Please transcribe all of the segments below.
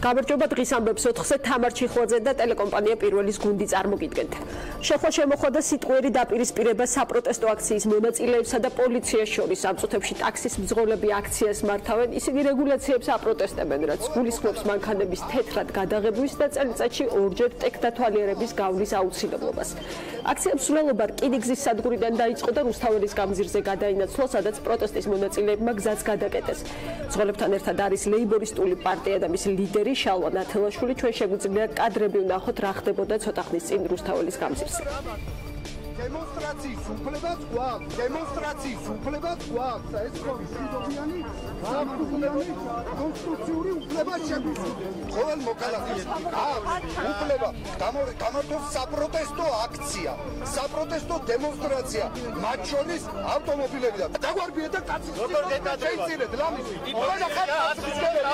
გამარჯობა დღის ამბებს 4-ზე თამარ ჩიხლაძე და ტელეკომპანია პირველის გუნდი წარმოგიდგენთ. Შეხვა შემოხვა და სიტყვიერი დაპირისპირება საპროტესტო აქციის მონაწილეებსა და პოლიციას შორის ამ წუთებში ტაქსის მძღოლები აქციას მართავენ. Ისინი რეგულაციებს აპროტესტებენ, რაც გულისხმობს მანქანების თეთრად გადაღებვის და წელიწადში ორჯერ ტექნათვალიერების გავლის აუცილებლობას. აქცია მსვლელობა რკინიგზის სადგურიდან დაიწყო და რუსთაველის გამზირზე გადაინაცვლა, სადაც პროტესტის მონაწილეებმა გზაც გადაკეტეს. მძღოლებთან ერთად არის ლეიბორისტული პარტია და მისი ლიდერი შალვა ნათელაშვილი. ჩვენ შეგვიძლია კადრები ვნახოთ რა ხდებოდა ცოტა ხნის წინ რუსთაველის გამზირზე. დემონსტრაციის უფლებაც გვაქვს, დემონსტრაციის უფლებაც გვაქვს, ეს კონსტიტუციური კონსტიტუციური უფლება შეგვიძლია. ყოველ მოქალაქეს აქვს უფლება გამართოს საპროტესტო აქცია, საპროტესტო დემონსტრაცია, მათ შორის ავტომობილები და დაგვარბიეთ და კაცი შეიცირეთ ლამისი.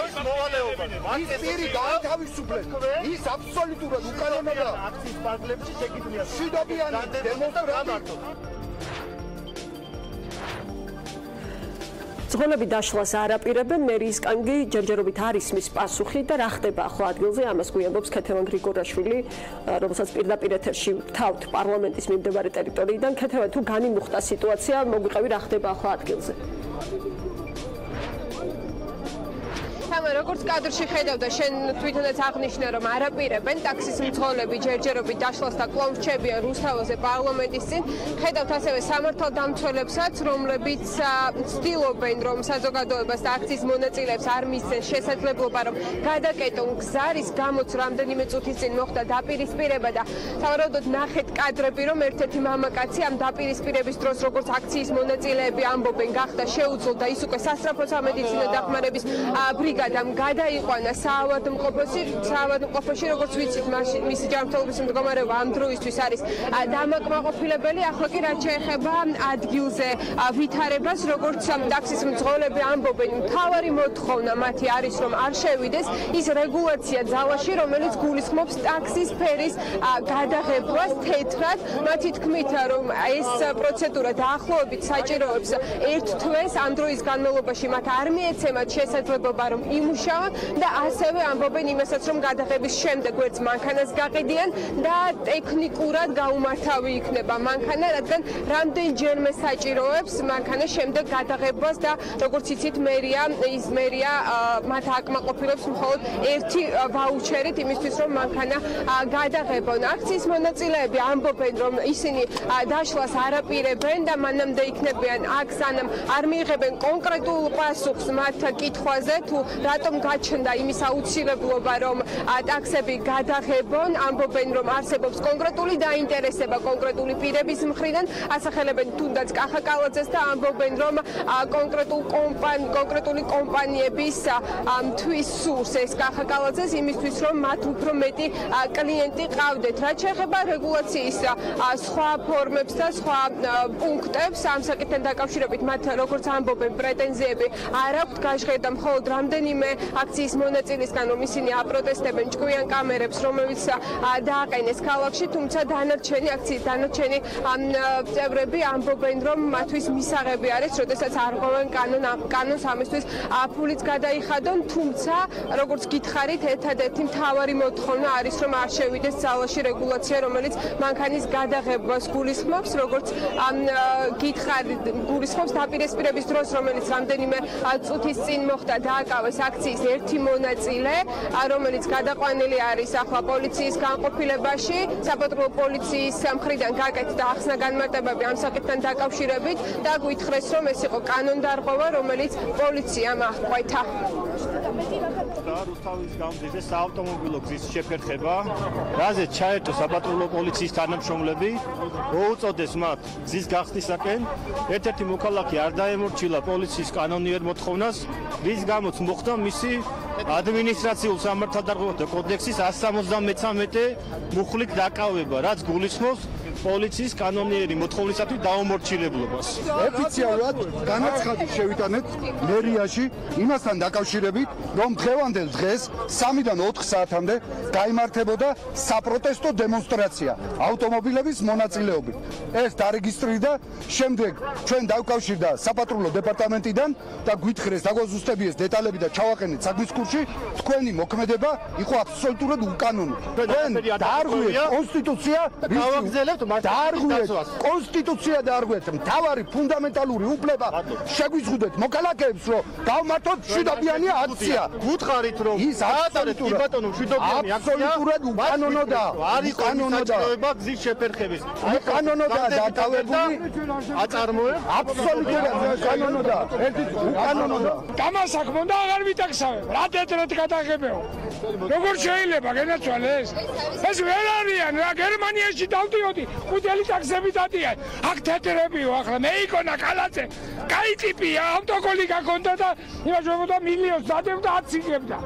ის მოვალეობა, ის პირი გაათავისუფლეთ, ის აბსოლუტურად უკანონოა აქციის პარკლებში შეკიდულია. მშვიდობიანი მძღოლები დაშლას არ აპირებენ, მერიისგან კი ჯერჯერობით არ ისმის პასუხი და რა ხდება ახლა ადგილზე, ამას გვიამბობს ქეთევან გრიგორაშვილი, რომელსაც პირდაპირ ეთერში ვთავთ პარლამენტის მიმდებარე ტერიტორიიდან. ქეთევან, თუ განიმუხტა სიტუაცია, მოგვიყევი რა ხდება ახლა ადგილზე. როგორც კადრში ხედავდა, შენ თვითონაც აღნიშნე, რომ არ აპირებენ ტაქსის მძღოლები ჯერჯერობით დაშლას და კვლავ რჩებიან რუსთაველზე პარლამენტის წინ. ხედავთ ასევე სამართალდამცველებსაც, რომლებიც ცდილობენ, რომ საზოგადოებას და აქციის მონაწილეებს არ მისცენ შესაძლებლობა, რომ გადაკეტონ გზარის გამოც რამდენიმე წუთის წინ მოხდა დაპირისპირება და სავარაუდოდ ნახეთ კადრები, რომ ერთ-ერთი მამაკაცი ამ დაპირისპირების დროს, როგორც აქციის მონაწილეები ამბობენ, გახდა შეუძლო და ის უკვე სასწრაფო სამედიცინო დახმარების ბრიგადამ გადაიყვანა საავადმყოფოში, როგორც ვიცით, მისი ჯანმრთელობის მდგომარეობა ამ დროისთვის არის დამაკმაყოფილებელი. ახლა კი რაც შეეხება ადგილზე ვითარებას, როგორც ტაქსის მძღოლები ამბობენ, მთავარი მოთხოვნა მათი არის, რომ არ შევიდეს ის რეგულაცია ძალაში, რომელიც გულისხმობს ტაქსის ფერის გადაღებას თეთრად. მათი თქმით, რომ ეს პროცედურა დაახლოებით საჭიროებს 1 თვეს, ამ დროის განმავლობაში მათ არ მიეცემათ შესაძლებლობა, რომ იმუშავა და ასევე ამბობენ იმასაც, რომ გადაღების შემდეგ ვერც მანქანას გაყიდიან და ტექნიკურად გაუმართავი იქნება მანქანა, რადგან რამდენჯერმე საჭიროებს მანქანა შემდეგ გადაღებას და როგორც იცით, მერია მათ აკმაყოფილებს მხოლოდ 1 ვაუჩერით იმისთვის, რომ მანქანა გადაღებონ. აქციის მონაწილეები ამბობენ, რომ ისინი დაშლას არ აპირებენ და მანამდე იქნებიან აქ, სანამ არ მიიღებენ კონკრეტულ პასუხს მათ კითხვაზე, თუ რატომ გაჩნდა იმის აუცილებლობა, რომ ტაქსები გადაღებონ. ამბობენ, რომ არსებობს კონკრეტული დაინტერესება კონკრეტული პირების მხრიდან, ასახელებენ თუნდაც კახაკალაძეს და ამბობენ, რომ კონკრეტული კომპანიების თვის სურს ეს კახაკალაძეს იმისთვის, რომ მათ უფრო მეტი კლიენტი ყავდეთ. რაც შეეხება რეგულაციის სხვა ფორმებს და სხვა პუნქტებს, ამ საკითხთან დაკავშირებით მათ როგორც ამბობენ, პრეტენზიები არ აქვთ, გაჟღერდა მხოლოდ რამდენიმე აქციის მონაწილისგან, რომ ისინი აპროტესტებენ ჭკვიან კამერებს, რომელიც დააყენეს ქალაქში, თუმცა აქციის დანარჩენი წევრები ამბობენ, რომ მათთვის მისაღები არის, როდესაც არ ღვევენ კანონს ამისთვის ფულიც გადაიხადონ, თუმცა როგორც გითხარით, ერთადერთი მთავარი მოთხოვნა არის, რომ არ შევიდეს ძალაში რეგულაცია, რომელიც მანქანის გადაღებას გულისხმობს, როგორც გითხარით, გულისხმობს დაპირისპირების დროს, რომელიც რამდენიმე წუთის წინ მოხდა დააკავეს აქციის ერთი მონაწილე, რომელიც გადაყვანილი არის ახლა პოლიციის განყოფილებაში, საპატრულო პოლიციის მხრიდან გაკეთდა ახსნა განმარტებები ამ საკითხთან დაკავშირებით და გვითხრეს, რომ ეს იყო კანონდარღვევა, რომელიც პოლიციამ აღკვეთა. რუსთაველის გამზირზე საავტომობილო გზის შეფერხება, რაზეც ჩაერთო საპატრულო პოლიციის თანამშრომლები, მოუწოდეს მათ გზის გახსნისაკენ. ერთ-ერთი მოქალაქე არ დაემორჩილა პოლიციის კანონიერ მოთხოვნას, რის გამოც მოხდა მისი ადმინისტრაციულ სამართალდარღვევათა კოდექსის 173 მუხლით დაკავება, რაც გულისხმობს პოლიციის კანონიერი მოთხოვნისათვის დაუმორჩილებლობას. ოფიციალურად განაცხადი შევიტანეთ მერიაში იმასთან დაკავშირებით, რომ დღევანდელ დღეს 3-დან 4 საათამდე გაიმართებოდა საპროტესტო დემონსტრაცია ავტომობილების მონაწილეობით. ეს დარეგისტრირდა, შემდეგ ჩვენ დავკავშირდა საპატრულო დეპარტამენტიდან და გვითხრეს დაგოზუსტებიეს დეტალები და ჩავაყენეთ საქმის კურსში. თქვენი მოქმედება იყო აბსოლუტურად უკანონო. თქვენ დაარღვიეთ კონსტიტუცია, გავაგზავნებთ კონსტიტუცია დაარღვიეთ, მთავარი ფუნდამენტალური უფლება შეგვიზღუდეთ მოქალაქეებს, რომ გავმართოთ მშვიდობიანი აქცია. გუთხარით რომ ის აბსოლუტურად უკანონოდა, არ იყო საჭიროება გზის შეფერხების. უკანონოდა დაკავებული აწარმოებს აბსოლუტურად უკანონოდა. უკანონოდა. გამასაქმონდა აღარ ვიტაქსავებ. რა თეთრად გადაღებეო. როგორ შეიძლება გენაცვალეს? ეს ვერ არიან, რა გერმანიაში დავდიოდი, ხუთელი ტაქსები დადიან. აქ თეთრებიო, ახლა მე იქონა კალაძე. კაი ტიპია, ავტოგოლი გაქონდა და იმაჟებოდა მილიონს დადებდა 10 იგებდა.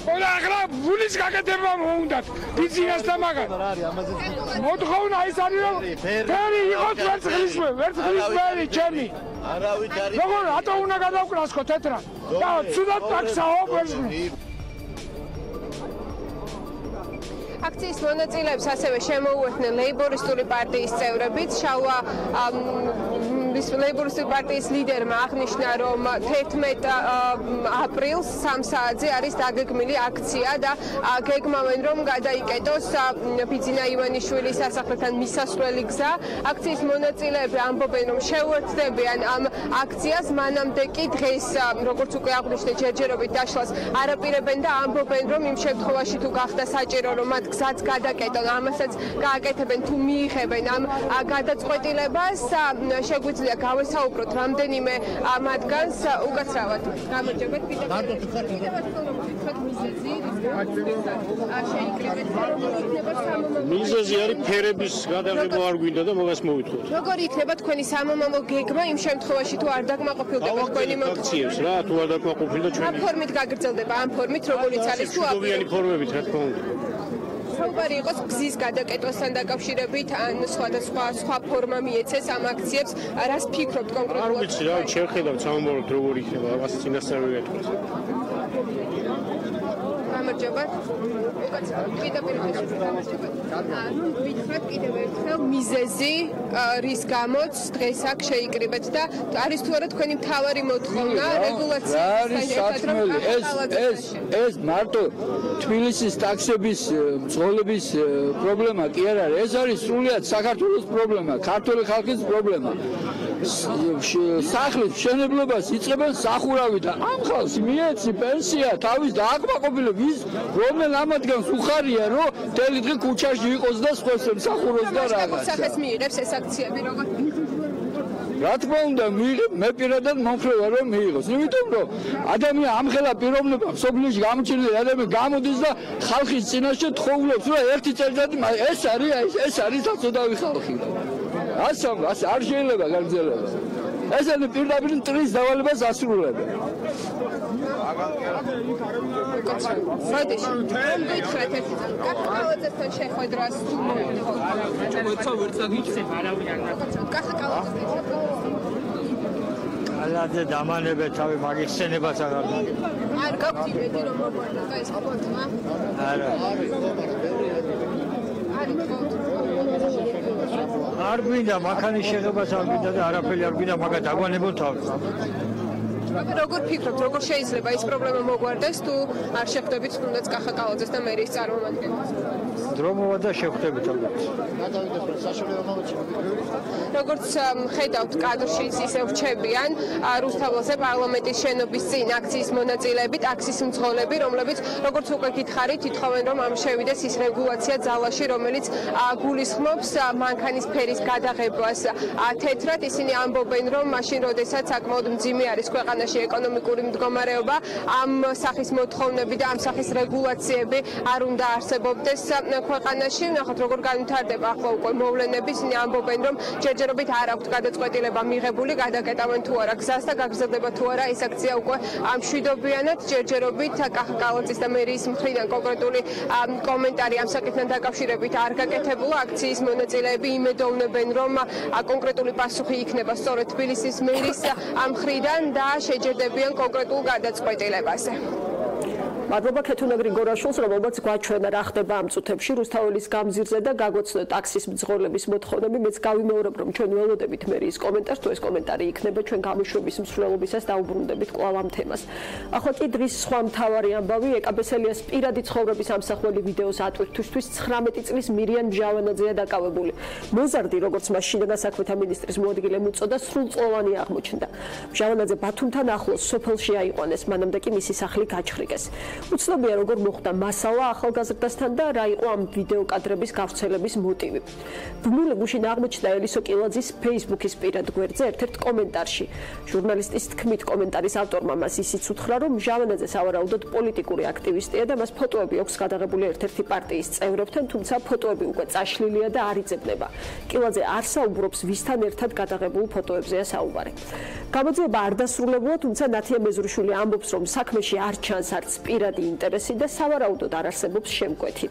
ოლა ახლა ფულის გაკეთება მოუნდათ ბიზნეს და მაგას. მოთხოვნა ის არის რომ ფერი იყოს ვერცხლისფერი ჩემი. არავით არის. როგორ რატო უნდა გადავკრასკო თეთრად? და ცუდად ტაქსაო ვერცხლი. აქციის მონაწილეებს ასევე შემოუერთდნენ ლეიბორისტული პარტიის წევრებიც. შავა ლეიბორისტული პარტიის ლიდერმა აღნიშნა, რომ 11 აპრილს 3 საათზე არის დაგეგმილი აქცია და გეგმავენ, რომ გადაიკეტოს ბიძინა ივანიშვილის სასახლეთან მისასვლელი გზა. აქციის მონაწილეები ამბობენ, რომ შეუერთდებიან ამ აქციას, მანამდე კი დღეს, როგორც უკვე აღნიშნე, ჯერჯერობით დაშლას არაპირებენ და ამბობენ, რომ იმ შემთხვევაში თუ გახდა საჭირო, რომ მათ გზაც გადაკეტონ, ამასაც გააკეთებენ თუ მიიღებენ ამ გადაწყვეტილებას. შეგვიძლია გავესაუბროთ რამდენიმე მათგანს უკაცრავად. გამარჯობეთ, მიზეზი არის ფერების გადაღება არ გვინდა და მაგას მოვიტყოთ. როგორ იქნება თქვენი სამომავლო გეგმა იმ შემთხვევაში თუ არ დაკმაყოფილდება თქვენი მოთხოვნა? რა თუ არ დაკმაყოფილდა ჩვენი? ამ ფორმით გაგრძელდება, ამ ფორმით როგორც არის თუ აპრილიანი ფორმებით, რა თქმა უნდა. საუბარი იყოს გზის გადაკეთვასთან დაკავშირებით, ან სხვა ფორმა მიეცეს ამ აქციებს, რას ფიქრობთ კონკრეტულად? არ ვიცი რა, შევხედავთ სამომავლოდ როგორ იქნება, ამას წინასწარ ვეთქვით. გამარჯობათ. პირდაპირ გამარჯობათ. ანუ ვითხრათ კიდევ ერთხელ მიზეზი, რის გამოც დღეს აქ შეიკრიბეთ და არის თუ არა თქვენი მთავარი მოთხოვნა რეგულაციის ეს მარტო თბილისის ტაქსების მძღოლების პრობლემა კი არ არის, ეს არის სრულიად საქართველოს პრობლემა, ქართული ხალხის პრობლემა. სახლის მშენებლობას იწყებენ სახურავი და ამ ხალხს მიეცი პენსია თავის დააკმაყოფილებს ის რომელ ამადგანს უხარია რომ მთელი დღე ქუჩაში იყოს და სხვას მსახურობს და რაღაცა. სახეს მიიღებს ეს აქციები როგორ? რა თქმა უნდა მე პირადად მომხრევა რომ მიიღოს. იმიტომ რომ ადამიანი ამხელა პიროვნება სოფლიოში გამოჩენილი ადამიანი გამოდის და ხალხის წინაშე თხოვლობს რომ ერთი წელიწადი ეს არის საწოდავი ხალხი. ასე არ შეიძლება გაგრძელება. ეს არის პირდაპირ მტრის დავალებას ასრულებენ. როდეში გითხრათ ერთი კახაკალაძესთან შეხვედრას თუ კალაძე დამანებე თავი მაგის სცენებას აღარ არ გაქვთ იმედი რომ მოგვარდა ეს ფოტოა? არა არ გვინდა მანქანის შეღებას არ გვინდა და არაფერი არ გვინდა მაგათ აგვანებო თავი. როგორ ფიქრობთ, როგორ შეიძლება ეს პრობლემა მოგვარდეს თუ არ შეხვდებით თუნდაც კახაკალაძეს და მერის წარმომადგენლებს? დრო მოვა და შეხვდებით ალბათ. როგორც ხედავთ კადრში ისე ვრჩებიან რუსთაველზე პარლამენტის შენობის წინ აქციის მონაწილეები, ტაქსის მძღოლები, რომლებიც როგორც უკვე გითხარით, ითხოვენ რომ ამ შევიდეს ის რეგულაცია ძალაში, რომელიც გულისხმობს მანქანის ფერის გადაღებას თეთრად. ისინი ამბობენ რომ მაშინ როდესაც საკმაოდ მძიმე არის ქვეყანაში ეკონომიკური მდგომარეობა, ამ სახის მოთხოვნები და ამ სახის რეგულაციები არ უნდა არსებობდეს ქვეყანაში. ნახოთ როგორ განვითარდება ახლა უკვე მოვლენები. ისინი ამბობენ, რომ ჯერჯერობით არ აქვთ გადაწყვეტილება მიღებული, გადაკეტავენ თუ არა გზას და გაგრძელდება თუ არა ეს აქცია უკვე მშვიდობიანად. ჯერჯერობით კახა კალოძის და მერიის მხრიდან კონკრეტული კომენტარი ამ საკითხთან დაკავშირებით არ გაკეთებულა. აქციის მონაწილეები იმედოვნებენ, რომ კონკრეტული პასუხი იქნება სწორედ თბილისის მერის მხრიდან და შეჯერდებიან კონკრეტულ გადაწყვეტილებაზე. მადლობა ქეთუნა გრიგორაშვილს, რომელმაც გვაჩვენა რა ხდება ამ წუთებში რუსთაველის გამზირზე და გაგოცნო ტაქსის მძღოლების მოთხოვნები. მეც გავიმეორებ, რომ ჩვენ ველოდებით მერიის კომენტარს, თუ ეს კომენტარი იქნება ჩვენ გამოშვების მსვლელობისას დაუბრუნდებით კვლავ ამ თემას. ახლა კი დრის სხვა მთავარი ამბავი, ეკაბესელიას პირადი ცხოვრების ამსახველი ვიდეოს ატვირთვისთვის 19 წლის მირიან მჟავანაძეა დაკავებული. მოზარდი, როგორც მას შინაგან საქმეთა მინისტრის მოადგილემ უწოდა, სრულწლოვანი აღმოჩნდა. მჟავანაძე ბათუმთან ახლოს სოფელში აიყვანეს, მანამდე კი მისი სახლი გაჩხრიგეს. უცნობია როგორ მოხდა მასალა ახალგაზრდასთან და რა იყო ამ ვიდეო კადრების გავრცელების მოტივი. ბმული გუშინ აღმოჩნდა ელისო კილაძის Facebook-ის პირად გვერდზე ერთ-ერთ კომენტარში. ჟურნალისტის თქმით კომენტარის ავტორმა მას ისიც უთხრა, რომ მჟავანაძე სავარაუდოდ პოლიტიკური აქტივისტია და მას ფოტოები აქვს გადაღებული ერთ-ერთი პარტიის წევრებთან, თუმცა ფოტოები უკვე წაშლილია და არ იძებნება. კილაძე არ საუბრობს ვისთან ერთად გადაღებულ ფოტოებზეა საუბარი. გამოძიება არ დასრულებულა, თუმცა ნათია მეზრიშვილი ამბობს, რომ საქმეში არ ჩანს არც პირადი ინტერესი და სავარაუდოდ არ არსებობს შემკვეთი.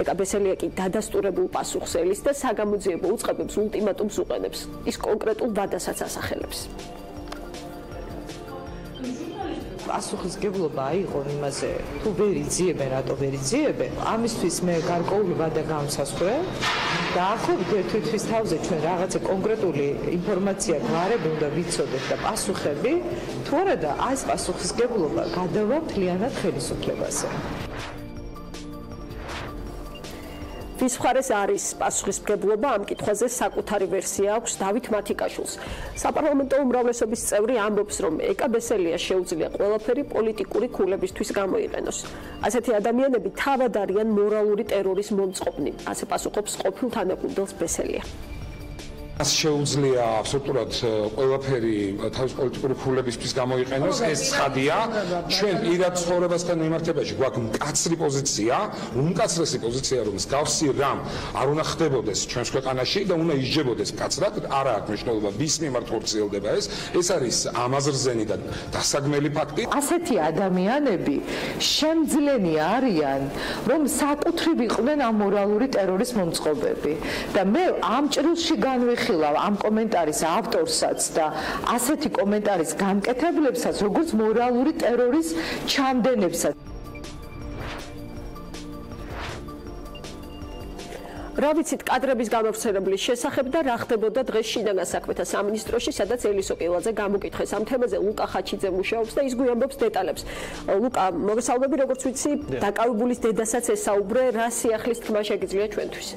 ეკაბესელია კი დადასტურებულ პასუხს ელის და საგამოძიებო უწყებებს ულტიმატუმს უყენებს. ის კონკრეტულ ვადასაც ასახელებს. პასუხისგებლობა აიღო იმაზე, თუ ვერ იძიებენ, რატო ვერ იძიებენ. ამისთვის მე გარკვეული ვადა გამოსასწრე და ახლობით ერთ თვის თავზე ჩვენ რაღაცა კონკრეტული ინფორმაცია გვარები უნდა ვიცოდეთ და პასუხები, თუ არა და ეს პასუხისგებლობა გადავა მთლიანად ხელისუფლებაზე. ვის მხარეს არის პასუხისმგებლობა ამ კითხვაზე საკუთარი ვერსია აქვს დავით მათიკაშვილს. საპარლამენტო უმრავლესობის წევრი ამბობს, რომ ეკაბესელია შეუძლია ყველაფერი პოლიტიკური ქულებისთვის გამოიყენოს. ასეთი ადამიანები თავად არიან მორალური ტერორის მომწყობნი. ასე პასუხობს ყოფილ თანაგუნდელს ბესელია. მას შეუძლია აბსოლუტურად ყველაფერი თავის პოლიტიკური ქულებისთვის გამოიყენოს. ეს ცხადია. ჩვენ პირად ცხოვრებასთან მიმართებაში გვაქვს მკაცრი პოზიცია, უმკაცრესი პოზიცია, რომ მსგავსი რამ არ უნდა ხდებოდეს ჩვენს ქვეყანაში და უნდა ისჯებოდეს მკაცრად. არა აქვს მნიშვნელობა ვის მიმართ ხორციელდება ეს. ეს არის ამაზრზენი და დასაგმელი ფაქტი. ასეთი ადამიანები შემძლენი არიან, რომ საკუთრივ იყვნენ ამ მორალური ტერორის მომწყობები და მე ამ ჭრილში განვიხილავ ამ კომენტარის ავტორსაც და ასეთი კომენტარის გამკეთებლებსაც, როგორც მორალური ტერორის ჩამდენებსაც. რა ვიცით კადრების გამავრცელების შესახებ და რა ხდებოდა დღეს შინაგან საქმეთა სამინისტროში, სადაც ელისო კილაძე გამოკითხეს ამ თემაზე ლუკა ხაჩიძე მუშაობს და ის გვიამბობს დეტალებს. ლუკა, მოგესალმები, როგორც ვიცი, დაკავებულის დედასაც ესაუბრე, რა სიახლის თქმა შეგიძლია ჩვენთვის?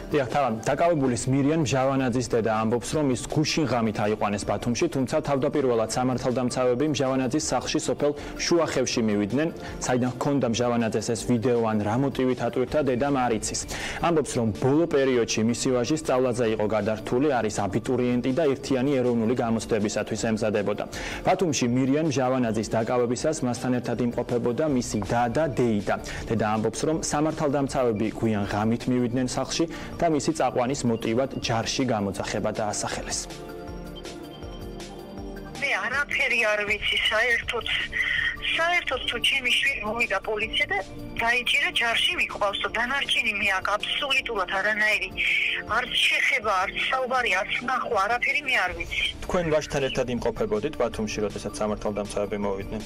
დიახ, დაკავებულის მირიან მჟავანაძის დედა ამბობს, რომ ის გუშინ ღამით აიყვანეს ბათუმში, თუმცა თავდაპირველად სამართალდამცავები მჟავანაძის სახლში სოფელ შუახევში მივიდნენ, საიდან ჰქონდა მჟავანაძეს ეს ვიდეო ან რა მოტივით ატვირთა, დედამ არ იცის. ამბობს, რომ ბოლო პერიოდში მისი ვაჟი სწავლაზე იყო გადართული, არის აბიტურიენტი და ერთიანი ეროვნული გამოცდებისათვის ემზადებოდა. ბათუმში მირიან მჟავანაძის დაკავებისას მასთან ერთად იმყოფებოდა მისი და და დეიდა. დედა ამბობს, რომ სამართალდამცავები გვიან ღამით მივიდნენ სახლში და მისი წაყვანის მოტივად ჯარში გამოძახება დაასახელეს. მე არაფერი არ ვიცი საერთოდ თუ ჩემი შვილი მოვიდა პოლიცია და დაიჭირა ჯარში მიყვავს და დანარჩენი მე აქ აბსოლუტურად არანაირი არც შეხება, არც საუბარი, არც ნახვა, არაფერი მე არ ვიცი. თქვენ ვაჟთან ერთად იმყოფებოდით ბათუმში, როდესაც სამართალდამცავები მოვიდნენ?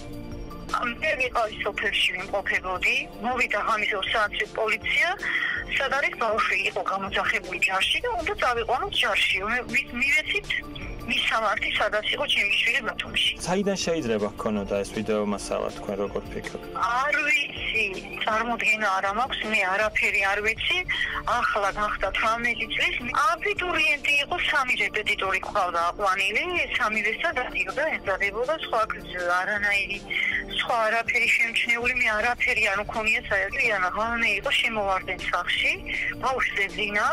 მე ვიყავი სოფელში ვიმყოფებოდი, მოვიდა ღამის 2 საათზე პოლიცია, სადაც ბავშვი იყო გამოძახებული ჯარში და უნდა წავიყვანოთ ჯარში. მივეცით მის სამართი სადაც იყო ჩემი შვილი ბათუმში. საიდან შეიძლება გქონოდა ეს ვიდეო მასალა, თქვენ როგორ ფიქრობთ? არ ვიცი, წარმოდგენა არ მაქვს, მე არაფერი არ ვიცი. ახლა გახდა 18 წლის, აბიტურიენტი იყო, 3 რეპეტიტორი ყავდა აყვანილი, 3-ვესა დადიოდა, ემზადებოდა, სხვა არანაირი სხვა არაფერი შემჩნეული, მე არაფერი არ მქონია საერთოდ, ღამე იყო, შემოვარდნენ სახლში, ბავშვს ეძინა.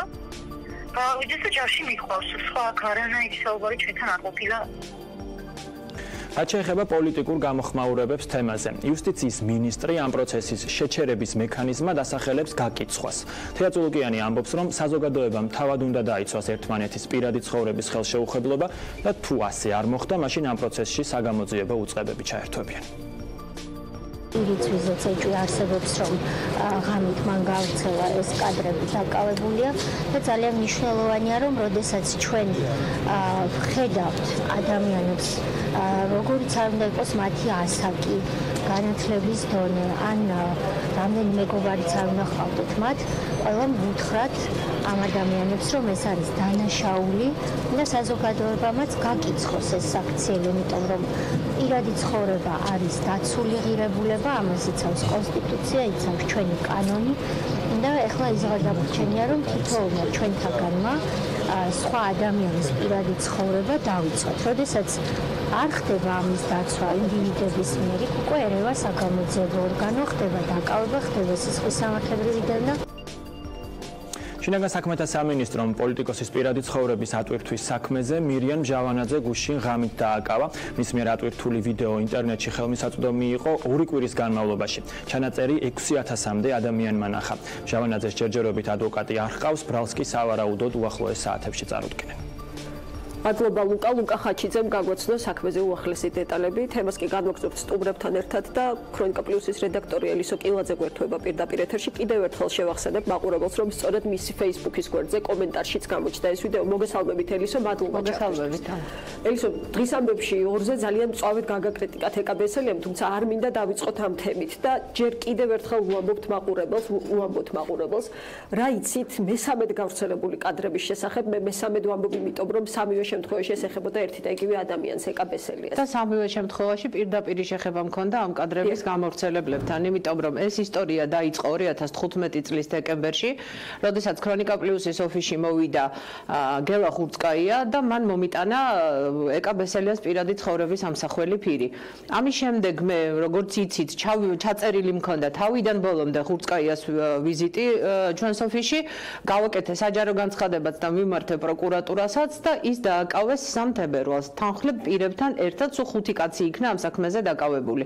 გავიდეს და ჯარში მიყვავს, სხვა არანაირი საუბარი ჩვენთან არ ყოფილა. რაც შეეხება პოლიტიკურ გამოხმაურებებს თემაზე. იუსტიციის მინისტრი ამ პროცესის შეჩერების მექანიზმად ასახელებს გაკიცხვას. თეა წულუკიანი ამბობს, რომ საზოგადოებამ თავად უნდა დაიცვას ერთმანეთის პირადი ცხოვრების ხელშეუხებლობა და თუ ასე არ მოხდა, მაშინ ამ პროცესში საგამოძიებო უწყებები ჩაერთვებიან. ირიც ვიზეც ეჭვი არსებობს, რომ ღამით მან გავრცელა ეს კადრები დაკავებულია და ძალიან მნიშვნელოვანია, რომ როდესაც ჩვენ ხედავთ ადამიანებს, როგორიც არ უნდა იყოს მათი ასაკი, განათლების დონე, ან რამდენი მეგობარიც არ უნდა ჰყავდეთ მათ, ყველამ ვუთხრათ ამ ადამიანებს, რომ ეს არის დანაშაული და საზოგადოებამაც გაკიცხოს ეს საქციელი, იმიტომ რომ პირადი ცხოვრება არის დაცული ღირებულება, ამას იცავს კონსტიტუცია, იცავს ჩვენი კანონი და ეხლა ის გადამრჩენია, რომ თითოეულმა ჩვენთაგანმა სხვა ადამიანის პირადი ცხოვრება დავიწყოთ. როდესაც არ ხდება ამის დაცვა ინდივიდების მიერ, უკვე ერევა საგამოძიებო ორგანო, ხდება დაკავება, ხდება სისხლის სამართლებრივიდან და შინაგან საქმეთა სამინისტრომ პოლიტიკოსის პირადი ცხოვრების ატვირთვის საქმეზე მირიან მჟავანაძე გუშინ ღამით დააკავა. მის მიერ ატვირთული ვიდეო ინტერნეტში ხელმისაწვდომი იყო 2 კვირის განმავლობაში. ჩანაწერი 6000-მდე ადამიანმა ნახა. მჟავანაძეს ჯერჯერობით ადვოკატი არ ჰყავს, ბრალს კი სავარაუდოდ უახლოეს საათებში წარუდგნენ. მადლობა ლუკა ხაჩიძემ გაგვაცნო საქმეზე უახლესი დეტალები. თემას კი განვაგრძობთ სტუმრებთან ერთად და ქრონიკა პლუსის რედაქტორი ელისო კილაძე გვერდება პირდაპირ ეთერში. კიდევ ერთხელ შევახსენებ მაყურებელს, რომ სწორედ მისი Facebook-ის გვერდზე კომენტარშიც გამოჩნდა ეს ვიდეო. მოგესალმებით ელისო, მადლობა. მოგესალმებით. ელისო, დღის ამბებში ორზე ძალიან მწვავედ გაგაკრიტიკათ ეკაბესელიამ, თუმცა არ მინდა დავიწყოთ ამ თემით და ჯერ კიდევ ერთხელ უამბობთ მაყურებელს, რა იცით მესამედ გავრცელებული კადრების შესახებ. მე მესამედ ვამბობ, იმიტომ რომ სამივე შემთხვევაში ეს ეხებოდა ერთი და იგივე ადამიანს, ეკაბესელიას. და სამივე შემთხვევაში პირდაპირ შეხება მქონდა ამ კადრების გამავრცელებლებთან, იმიტომ რომ ეს ისტორია დაიწყო 2015 წლის დეკემბერში, როდესაც ქრონიკა პლუსის ოფისში მოვიდა გელა ხურცკაია და მან მომიტანა ეკაბესელიას პირადი ცხოვრების ამსახველი ფირი. ამის შემდეგ მე, როგორც იცით, ჩაწერილი მქონდა თავიდან ბოლომდე ხურცკაიას ვიზიტი ჩვენს ოფისში, გავაკეთე საჯარო განცხადებაც და მიმართე პროკურატურასაც და ის აკავეს 3 თებერვალს თანხლებ პირებთან ერთად სულ 5 კაცი იქნა ამ საქმეზე დაკავებული.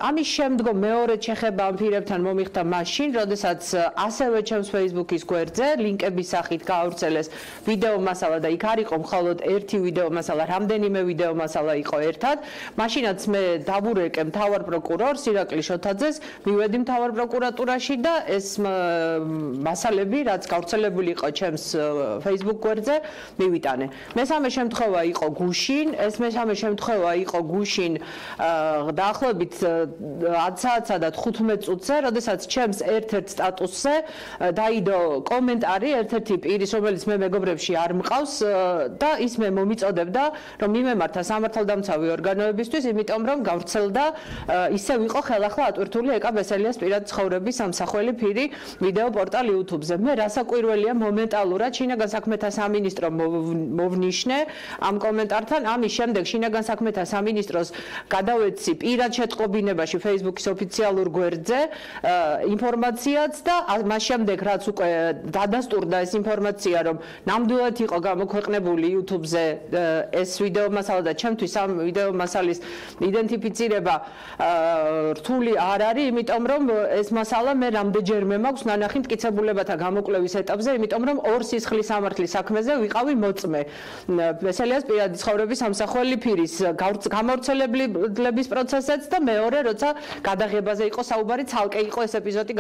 ამის შემდგომ მეორე შეხება ამ პირებთან მომიხდა მაშინ, როდესაც ასევე ჩემს Facebook-ის გვერდზე ლინკების სახით გაავრცელეს ვიდეო მასალა და იქ არ იყო მხოლოდ ერთი ვიდეო მასალა, რამდენიმე ვიდეო მასალა იყო ერთად. მაშინაც მე დავურეკე მთავარ პროკურორს ირაკლი შოთაძეს, მივედი მთავარ პროკურატურაში და ეს მასალები, რაც გავრცელებული იყო ჩემს Facebook გვერდზე, მივიტანე. მესამე შემთხვევა იყო გუშინ, ეს მესამე შემთხვევა იყო გუშინ დაახლოებით 10 საათსა და 15 წუთზე, როდესაც ჩემს ერთ-ერთ სტატუსზე დაიდო კომენტარი ერთ-ერთი პირის, რომელიც მე მეგობრებში არ მყავს და ის მე მომიწოდებდა, რომ მიმემართა სამართალდამცავი ორგანოებისთვის, იმიტომ რომ გავრცელდა ისევ იყო ხელახლა ატვირთული ეკაბესელიას პირადი ცხოვრების ამსახველი ფირი ვიდეო პორტალ YouTube-ზე. მე რასაკვირველია მომენტალურად შინაგან საქმეთა სამინისტრო მოვნიშნე ამ კომენტართან. ამის შემდეგ შინაგან საქმეთა სამინისტროს გადავეცი პირად შეტყობინებაში Facebook-ის ოფიციალურ გვერდზე ინფორმაციაც და მას შემდეგ რაც უკვე დადასტურდა ეს ინფორმაცია, რომ ნამდვილად იყო გამოქვეყნებული YouTube-ზე ეს ვიდეო მასალა და ჩემთვის ამ ვიდეო მასალის იდენტიფიცირება რთული არ არის, იმიტომ რომ ეს მასალა მე რამდენჯერმე მაქვს ნანახი მტკიცებულებათა გამოკვლევის ეტაპზე, იმიტომ რომ ორ სისხლის სამართლის საქმეზე ვიყავი მოწმე. ბესელიას პირადი ცხოვრების ამსახველი ფირის გამავრცელებლების პროცესიც და მეორე, როცა გადაღებაზე იყო საუბარი, ცალკე იყო ეს ეპიზოდი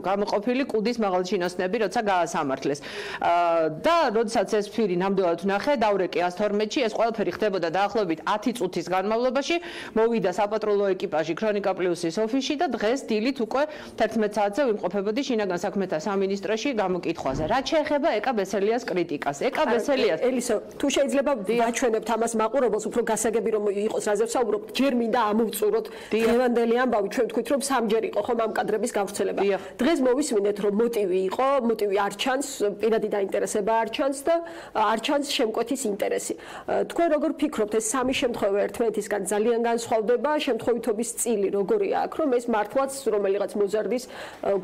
გამოყოფილი კუდის მაღალჩინოსნები, როცა გაასამართლეს. და როდესაც ეს ფირი ნამდვილად ვნახე, დავრეკე 112-ში, ეს ყველაფერი ხდებოდა დაახლოებით 10 წუთის განმავლობაში, მოვიდა საპატრულო ეკიპაჟი ქრონიკა პლუსის ოფისში და დღეს დილით უკვე 11 საათზე ვიმყოფებოდი შინაგან საქმეთა სამინისტროში გამოკითხვაზე. რაც შეეხება ეკაბესელიას კრიტიკას. ეკაბესელიას ელისო, თუ შეიძლება ვაჩვენებთ ამას მაყურებელს, უფრო გასაგები რომ იყოს რაზე ვსაუბრობთ, ჯერ მინდა ამოვწუროთ დღევანდელი ამბავი, ჩვენ თქვით რომ სამჯერ იყო ხომ ამ კადრების გავრცელება. დღეს მოვისმინეთ რომ მოტივი არ ჩანს, პირადი დაინტერესება არ ჩანს და არ ჩანს შემკვეთის ინტერესი. თქვენ როგორ ფიქრობთ, ეს სამი შემთხვევა ერთმანეთისგან ძალიან განსხვავდება, შემთხვევითობის წილი როგორია აქ, რომ ეს მართლაც რომელიღაც მოზარდის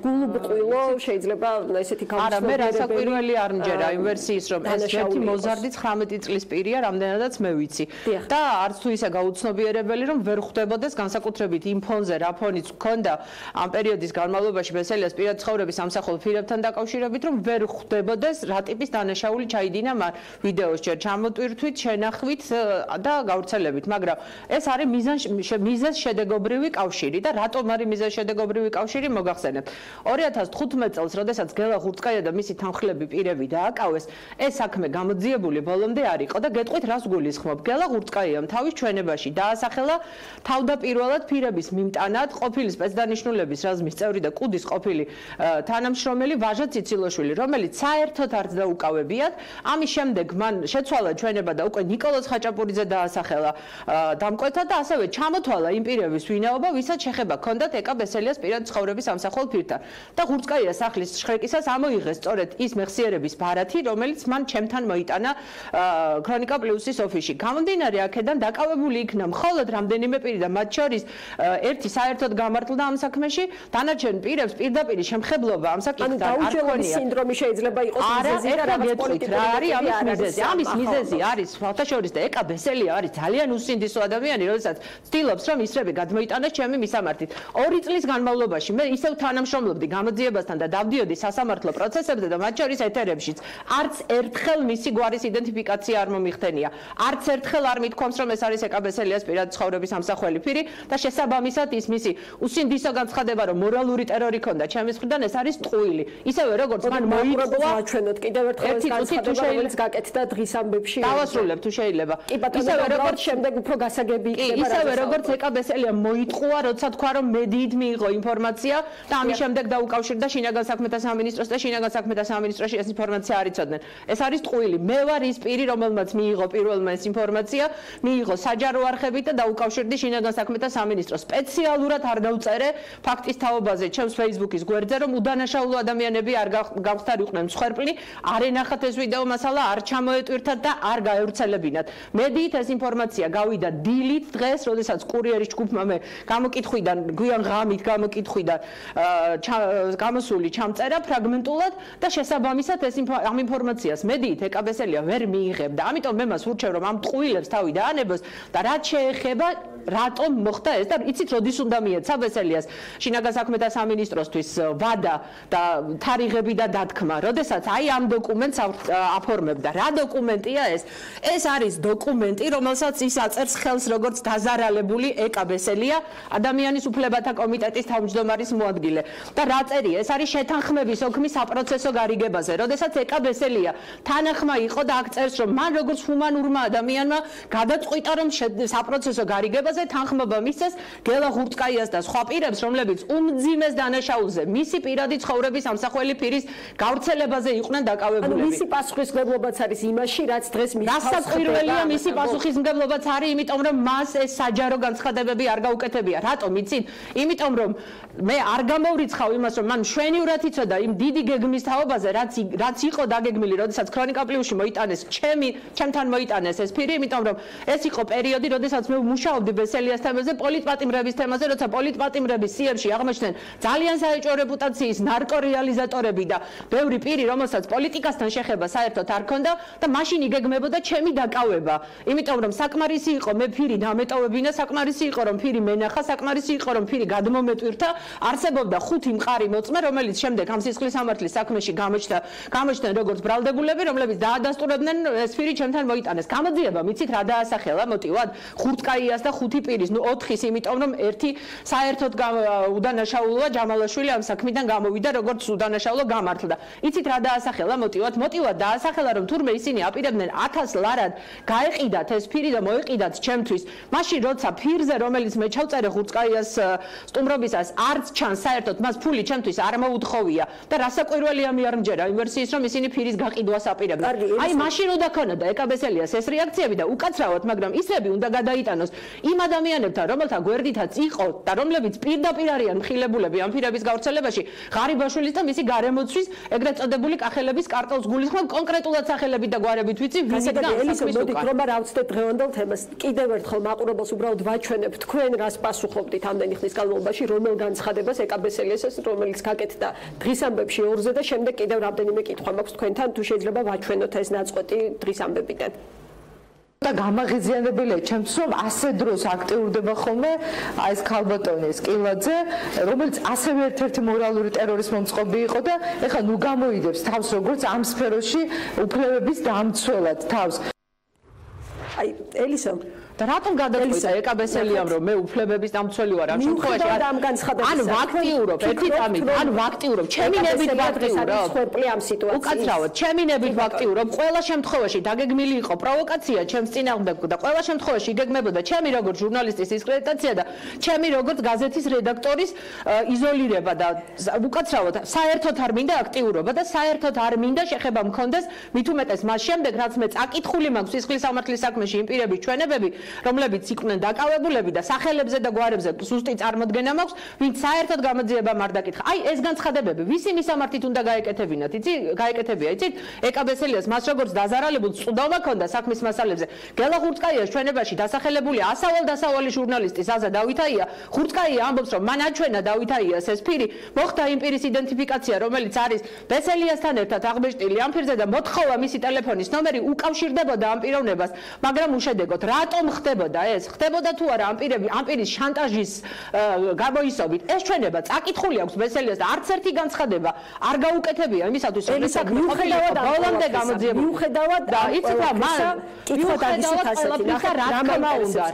გულუბრყვილო შეიძლება ესეთი არა, მე რასაკვირველი არ მჯერა იმ ვერსიის, რომ ეს ერთი მოზარდი 19 18 წლის პირია, რამდენადაც მე ვიცი. და არც თუ ისე გაუცნობიერებელი, რომ ვერ ხვდებოდეს განსაკუთრებით იმ ფონზე, რა ფონიც ჰქონდა ამ პერიოდის განმავლობაში ბესელიას პირადი ცხოვრების სამსახურ ფირებთან დაკავშირებით, რომ ვერ ხვდებოდეს რა ტიპის დანაშაული ჩაიდინა მან ვიდეოს ჯერ ჩამოტვირთვით, შენახვით და გავრცელებით, მაგრამ ეს არის მიზეზ-შედეგობრივი კავშირი და რატომ არის მიზეზ-შედეგობრივი კავშირი მოგახსენებთ. 2015 წელს, როდესაც გელა ღურწკაია და მისი თანხლები პირები დააკავეს, ეს საქმე გამოძიებული ბოლომდე არ იყო და გეტყვით რას გულისხმობ. გელა ღურწკაიამ თავის ჩვენებაში დაასახელა თავდაპირველად ფირების მიმტანად ყოფილი სპეცდანიშნულების რაზმის წევრი და კუდის ყოფილი თანამშრომელი ვაჟა ციცილოშვილი, რომელიც საერთოდ არც დაუკავებიათ. ამის შემდეგ მან შეცვალა ჩვენება და უკვე ნიკოლოზ ხაჭაპურიძე დაასახელა დამკვეთად და ასევე ჩამოთვალა იმ პირების ვინაობა, ვისაც შეხება ჰქონდათ ეკა ბესელიას პირადი ცხოვრების სამსახურ ფირთან. და ღურწკაიას სახლის შხრეკისას ამოიღეს სწორედ ის მეხსიერების ბარათი, რომელიც მან ჩემთან მოიტანა ქრონიკა პლუსის ოფისში. გამომდინარე აქედან დაკავებული იქნა მხოლოდ რამდენიმე პირი და მათ შორის ერთი საერთოდ გამართლდა ამ საქმეში, დანარჩენ პირებს პირდაპირ შემხებლობა ამ საკითხთან არ ჰქონია. სინდრომი შეიძლება იყოს მიზეზი და რაღაც პოლიტიკური რა არის ამის მიზეზი? ამის მიზეზი არის ფათაშორის და ეკა ბესელია არის ძალიან უსინდისო ადამიანი, როდესაც ცდილობს რომ ისრები გადმოიტანოს ჩემი მისამართით. 2 წლის განმავლობაში მე ისევ თანამშრომლობდი გამოძიებასთან და დავდიოდი სასამართლო პროცესებზე და მათ შორის ეთერებშიც. არც ერთხელ მისი გვარის იდენტიფიკაცია არ მომიხდენია. არც ერთხელ არ მithქვამს რომ ეს არის ეკა ბესელიას პირადი ცხოვრების სამსახველი ფირი და შესაბამისად ის მისი უსინდისო განცხადება რომ მორალური ტერორი ქონდა ჩემის მხრიდან ეს არის ტყუილი. ისევე როგორც მან მოიყვა აჩვენოთ კიდევ ერთხელ ეს განცხადება რომელიც გაკეთდა დღის ამბებში. დავასრულებ თუ შეიძლება. ისევე როგორც შემდეგ უფრო გასაგები იქნება. ისევე როგორც ეკა ბესელია მოიყვა, როცა თქვა რომ მედიით მიიღო ინფორმაცია და ამის შემდეგ დაუკავშირდა შინაგან საქმეთა სამინისტროს და შინაგან საქმეთა სამინისტროში ეს ინფორმაცია არ იცოდნენ. ეს არის ტყუილი. მე ვარ ის პირი, რომელმაც მიიღო პირველმა ეს ინფორმაცია, მიიღო საჯარო არხებით და დაუკავშირდი შინაგან საქმეთა სამინისტროს. სპეციალურად არ დავწერე ფაქტის თაობაზე ჩემს Facebook-ის გვერდზე, რომ უდანაშაულო ადამიანები არ გავხდარიყვნენ მსხვერპლი, არ ენახათ ეს ვიდეო მასალა, არ ჩამოეტვირთათ და არ გაევრცელებინათ. მედიით ეს ინფორმაცია გავიდა დილით დღეს, როდესაც კურიერის ჯგუფმა მე გამოკითხვიდან, გვიან ღამით გამოკითხვიდან გამოსული ჩამწერა ფრაგმენტულად და შესაბამისად ეს ამ ინფორმაციას მედიით ეკა ბესელია ვერ მიიღებდა. ამიტომ მე მას ვურჩევ რომ ამ ტყუილებს თავი დაანებოს და რაც შეეხება რატომ მოხდა ეს და იცით როდის უნდა მიეცა ბესელიას შინაგან საქმეთა სამინისტროსთვის ვადა და თარიღები და დათქმა, როდესაც აი ამ დოკუმენტს აფორმებდა. რა დოკუმენტია ეს? ეს არის დოკუმენტი, რომელსაც ის აწერს ხელს როგორც დაზარალებული ეკა ბესელია, ადამიანის უფლებათა კომიტეტის თავმჯდომარის მოადგილე. და რა წერია? ეს არის შეთანხმების ოქმის საპროცესო გარიგებაზე, როდესაც ეკა ბესელია თანახმა იყო და აქ წერს რომ მან როგორც ჰუმანურმა ადამიანმა გადაწყვიტა რომ საპროცესო გარიგებაზე თანხმობა მისცეს გელა ღურწკაიას და სხვა პირებს, რომლებიც უმძიმეს დანაშაულზე მისი პირადი ცხოვრების ამსახველი ფირის გავრცელებაზე იყვნენ დაკავებულები. მისი პასუხისმგებლობაც არის იმაში, რაც დღეს მის დასაკვირველია მისი პასუხისმგებლობაც არის, იმიტომ რომ მას ეს საჯარო განცხადებები არ გაუკეთებია. რატომ იცით? იმიტომ რომ მე არ გამოვრიცხავ იმას, რომ მან მშვენივრად იცოდა იმ დიდი გეგმის თაობაზე, რაც იყო დაგეგმილი, როდესაც ქრონიკა პლუსში მოიტანეს ჩემთან მოიტანეს ეს ფირი, იმიტომ რომ ეს იყო პერიოდი, როდესაც მე მუშაობდი ბესელიას თემაზე, პოლიტპატიმრების თემაზე, როცა პოლიტპატიმრების სიებში აღმოჩნდნენ ძალიან საეჭვო რეპუტაციის ნარკორეალიზატორები და ბევრი პირი, რომელსაც პოლიტიკასთან შეხება საერთოდ არ ჰქონდა და მაშინ იგეგმებოდა ჩემი დაკავება. იმიტომ რომ საკმარისი იყო მე ფირი დამეტოვებინა, საკმარისი იყო რომ ფირი მენახა, საკმარისი იყო რომ ფირი გადმომეტვირთა, არსებობდა 5 მყარი მოწმე, რომელიც შემდეგ ამ სისხლის სამართლის საქმეში გამოჩნდნენ როგორც ბრალდებულები, რომლებიც დაადასტურებდნენ ეს ფირი ჩემთან მოიტანეს. გამოძიება მიცით რა დაასახელა მოტივად? ღურწკაიას და 5 პირის, 4-ის, იმიტომ რომ ერთი საერთოდ უდანაშაულოა ჯამალაშვილი ამ საქმიდან გამოვიდა როგორც უდანაშაულო გამართლდა. იცით რა დაასახელა მოტივად? მოტივად დაასახელა რომ თურმე ისინი აპირებდნენ 1000 ლარად გაეყიდათ ეს ფირი და მოეყიდათ ჩემთვის. მაშინ როცა ფირზე რომელიც მე ჩავწერე ღურწკაიას სტუმრობისას არც ჩანს საერთოდ მას ფული ჩემთვის არ მოუთხოვია და რასაკვირველია მე არ მჯერა იმ ვერსიის რომ ისინი ფირის გაყიდვას აპირებდნენ. აი მაშინ უნდა ქონოდა ეკა ბესელიას ეს რეაქციები და უკაცრავად, მაგრამ ისები უნდა გადაიტანოს იმ ადამიანებთან, რომელთა გვერდითაც იყო და რომლებიც პირდაპირ არიან მხილებულები ამ ფირების გავრცელებაში, ღარიბაშვილის და მისი გარემოცვის ეგრეთ წოდებული კახელების კარტელს გულისხმობ კონკრეტულად სახელებით და გვარებით ვიცი ვინმე და საქმის უკან. რომ არ ავწდეთ დღევანდელ თემას. კიდევ ერთხელ მაყურებელს უბრალოდ ვაჩვენებ თქვენ რას პასუხობდით ამდენი ხნის განმავლობაში, რომელ განცხადებას ეკა ბესელიას რომელიც გაკეთდა დღის ამბებში 2-ზე და შემდეგ კიდევ რამდენიმე კითხვა მაქვს თქვენთან, თუ შეიძლება ვაჩვენოთ ეს ნაწყვეტი დღის ამბებიდან. და გამაღიზიანებელია ჩემთვის რომ ასე დროს აქტიურდება ხოლმე აი ეს ქალბატონი სკილაძე რომელიც ასევე ერთ-ერთი მორალური ტერორის მომწყობი იყო და ეხლა ნუ გამოიდებს თავს როგორც ამ სფეროში უფლებების დამცველად თავს აი ელისო და რატომ გადაწყვიტა ეკაბესელიამ რომ მე უფლებების დამცველი ვარ ამ შემთხვევაში ან ვაქტიურობ ერთი წამით ან ვაქტიურობ ჩემი ნებით ვაქტიურობ ხერპლი ამ სიტუაციით უკაცრავად ჩემი ნებით ვაქტიურობ ყველა შემთხვევაში დაგეგმილი იყო პროვოკაცია ჩემს წინააღმდეგ და ყველა შემთხვევაში იგეგმებოდა ჩემი როგორც ჟურნალისტის დისკრედიტაცია და ჩემი როგორც გაზეთის რედაქტორის იზოლირება და უკაცრავად საერთოდ არ მინდა აქტიურობა და საერთოდ არ მინდა შეხება მქონდეს მით უმეტეს მას შემდეგ რაც მე წაკითხული მაქვს სისხლის სამართლის საქმეში იმ პირების ჩვენებები რომლებიც იყვნენ დაკავებულები და სახელებზე და გვარებზე ზუსტი წარმოდგენა მაქვს, ვინც საერთოდ გამოძიებამ არ დაკითხა. აი ეს განცხადებები, ვისი მისამართით უნდა გაეკეთებინათ, გაეკეთებია, იცით? ეკაბესელიას მას როგორც დაზარალებულს წვდომა ჰქონდა საქმის მასალებზე. გელა ხურწყაიას ჩვენებაში დასახელებულია ასავალ-დასავალი ჟურნალისტი ზაზა დავითაია. ხურწყაია ამბობს, რომ მან აჩვენა დავითაიას ეს პირი, მოხდა იმ პირის იდენტიფიკაცია, რომელიც არის ბესელიასთან ერთად აღბეჭდილი ამ პირზე და მოთხოვა მისი ტელეფონის ნომერი უკავშირდებოდა ამ პიროვნებას, მაგრამ უშედეგოდ რატომ ხდებოდა ეს? ხდებოდა თუ არა ამ პირის შანტაჟის გამოისობით? ეს ჩვენება წაკითხული აქვს ბესელიას და არც ერთი განცხადება არ გაუკეთებია იმისათვის, რომ ეს მიუხედავად ბოლომდე გამოძიება. მიუხედავად და იცით რა, მან კითხვა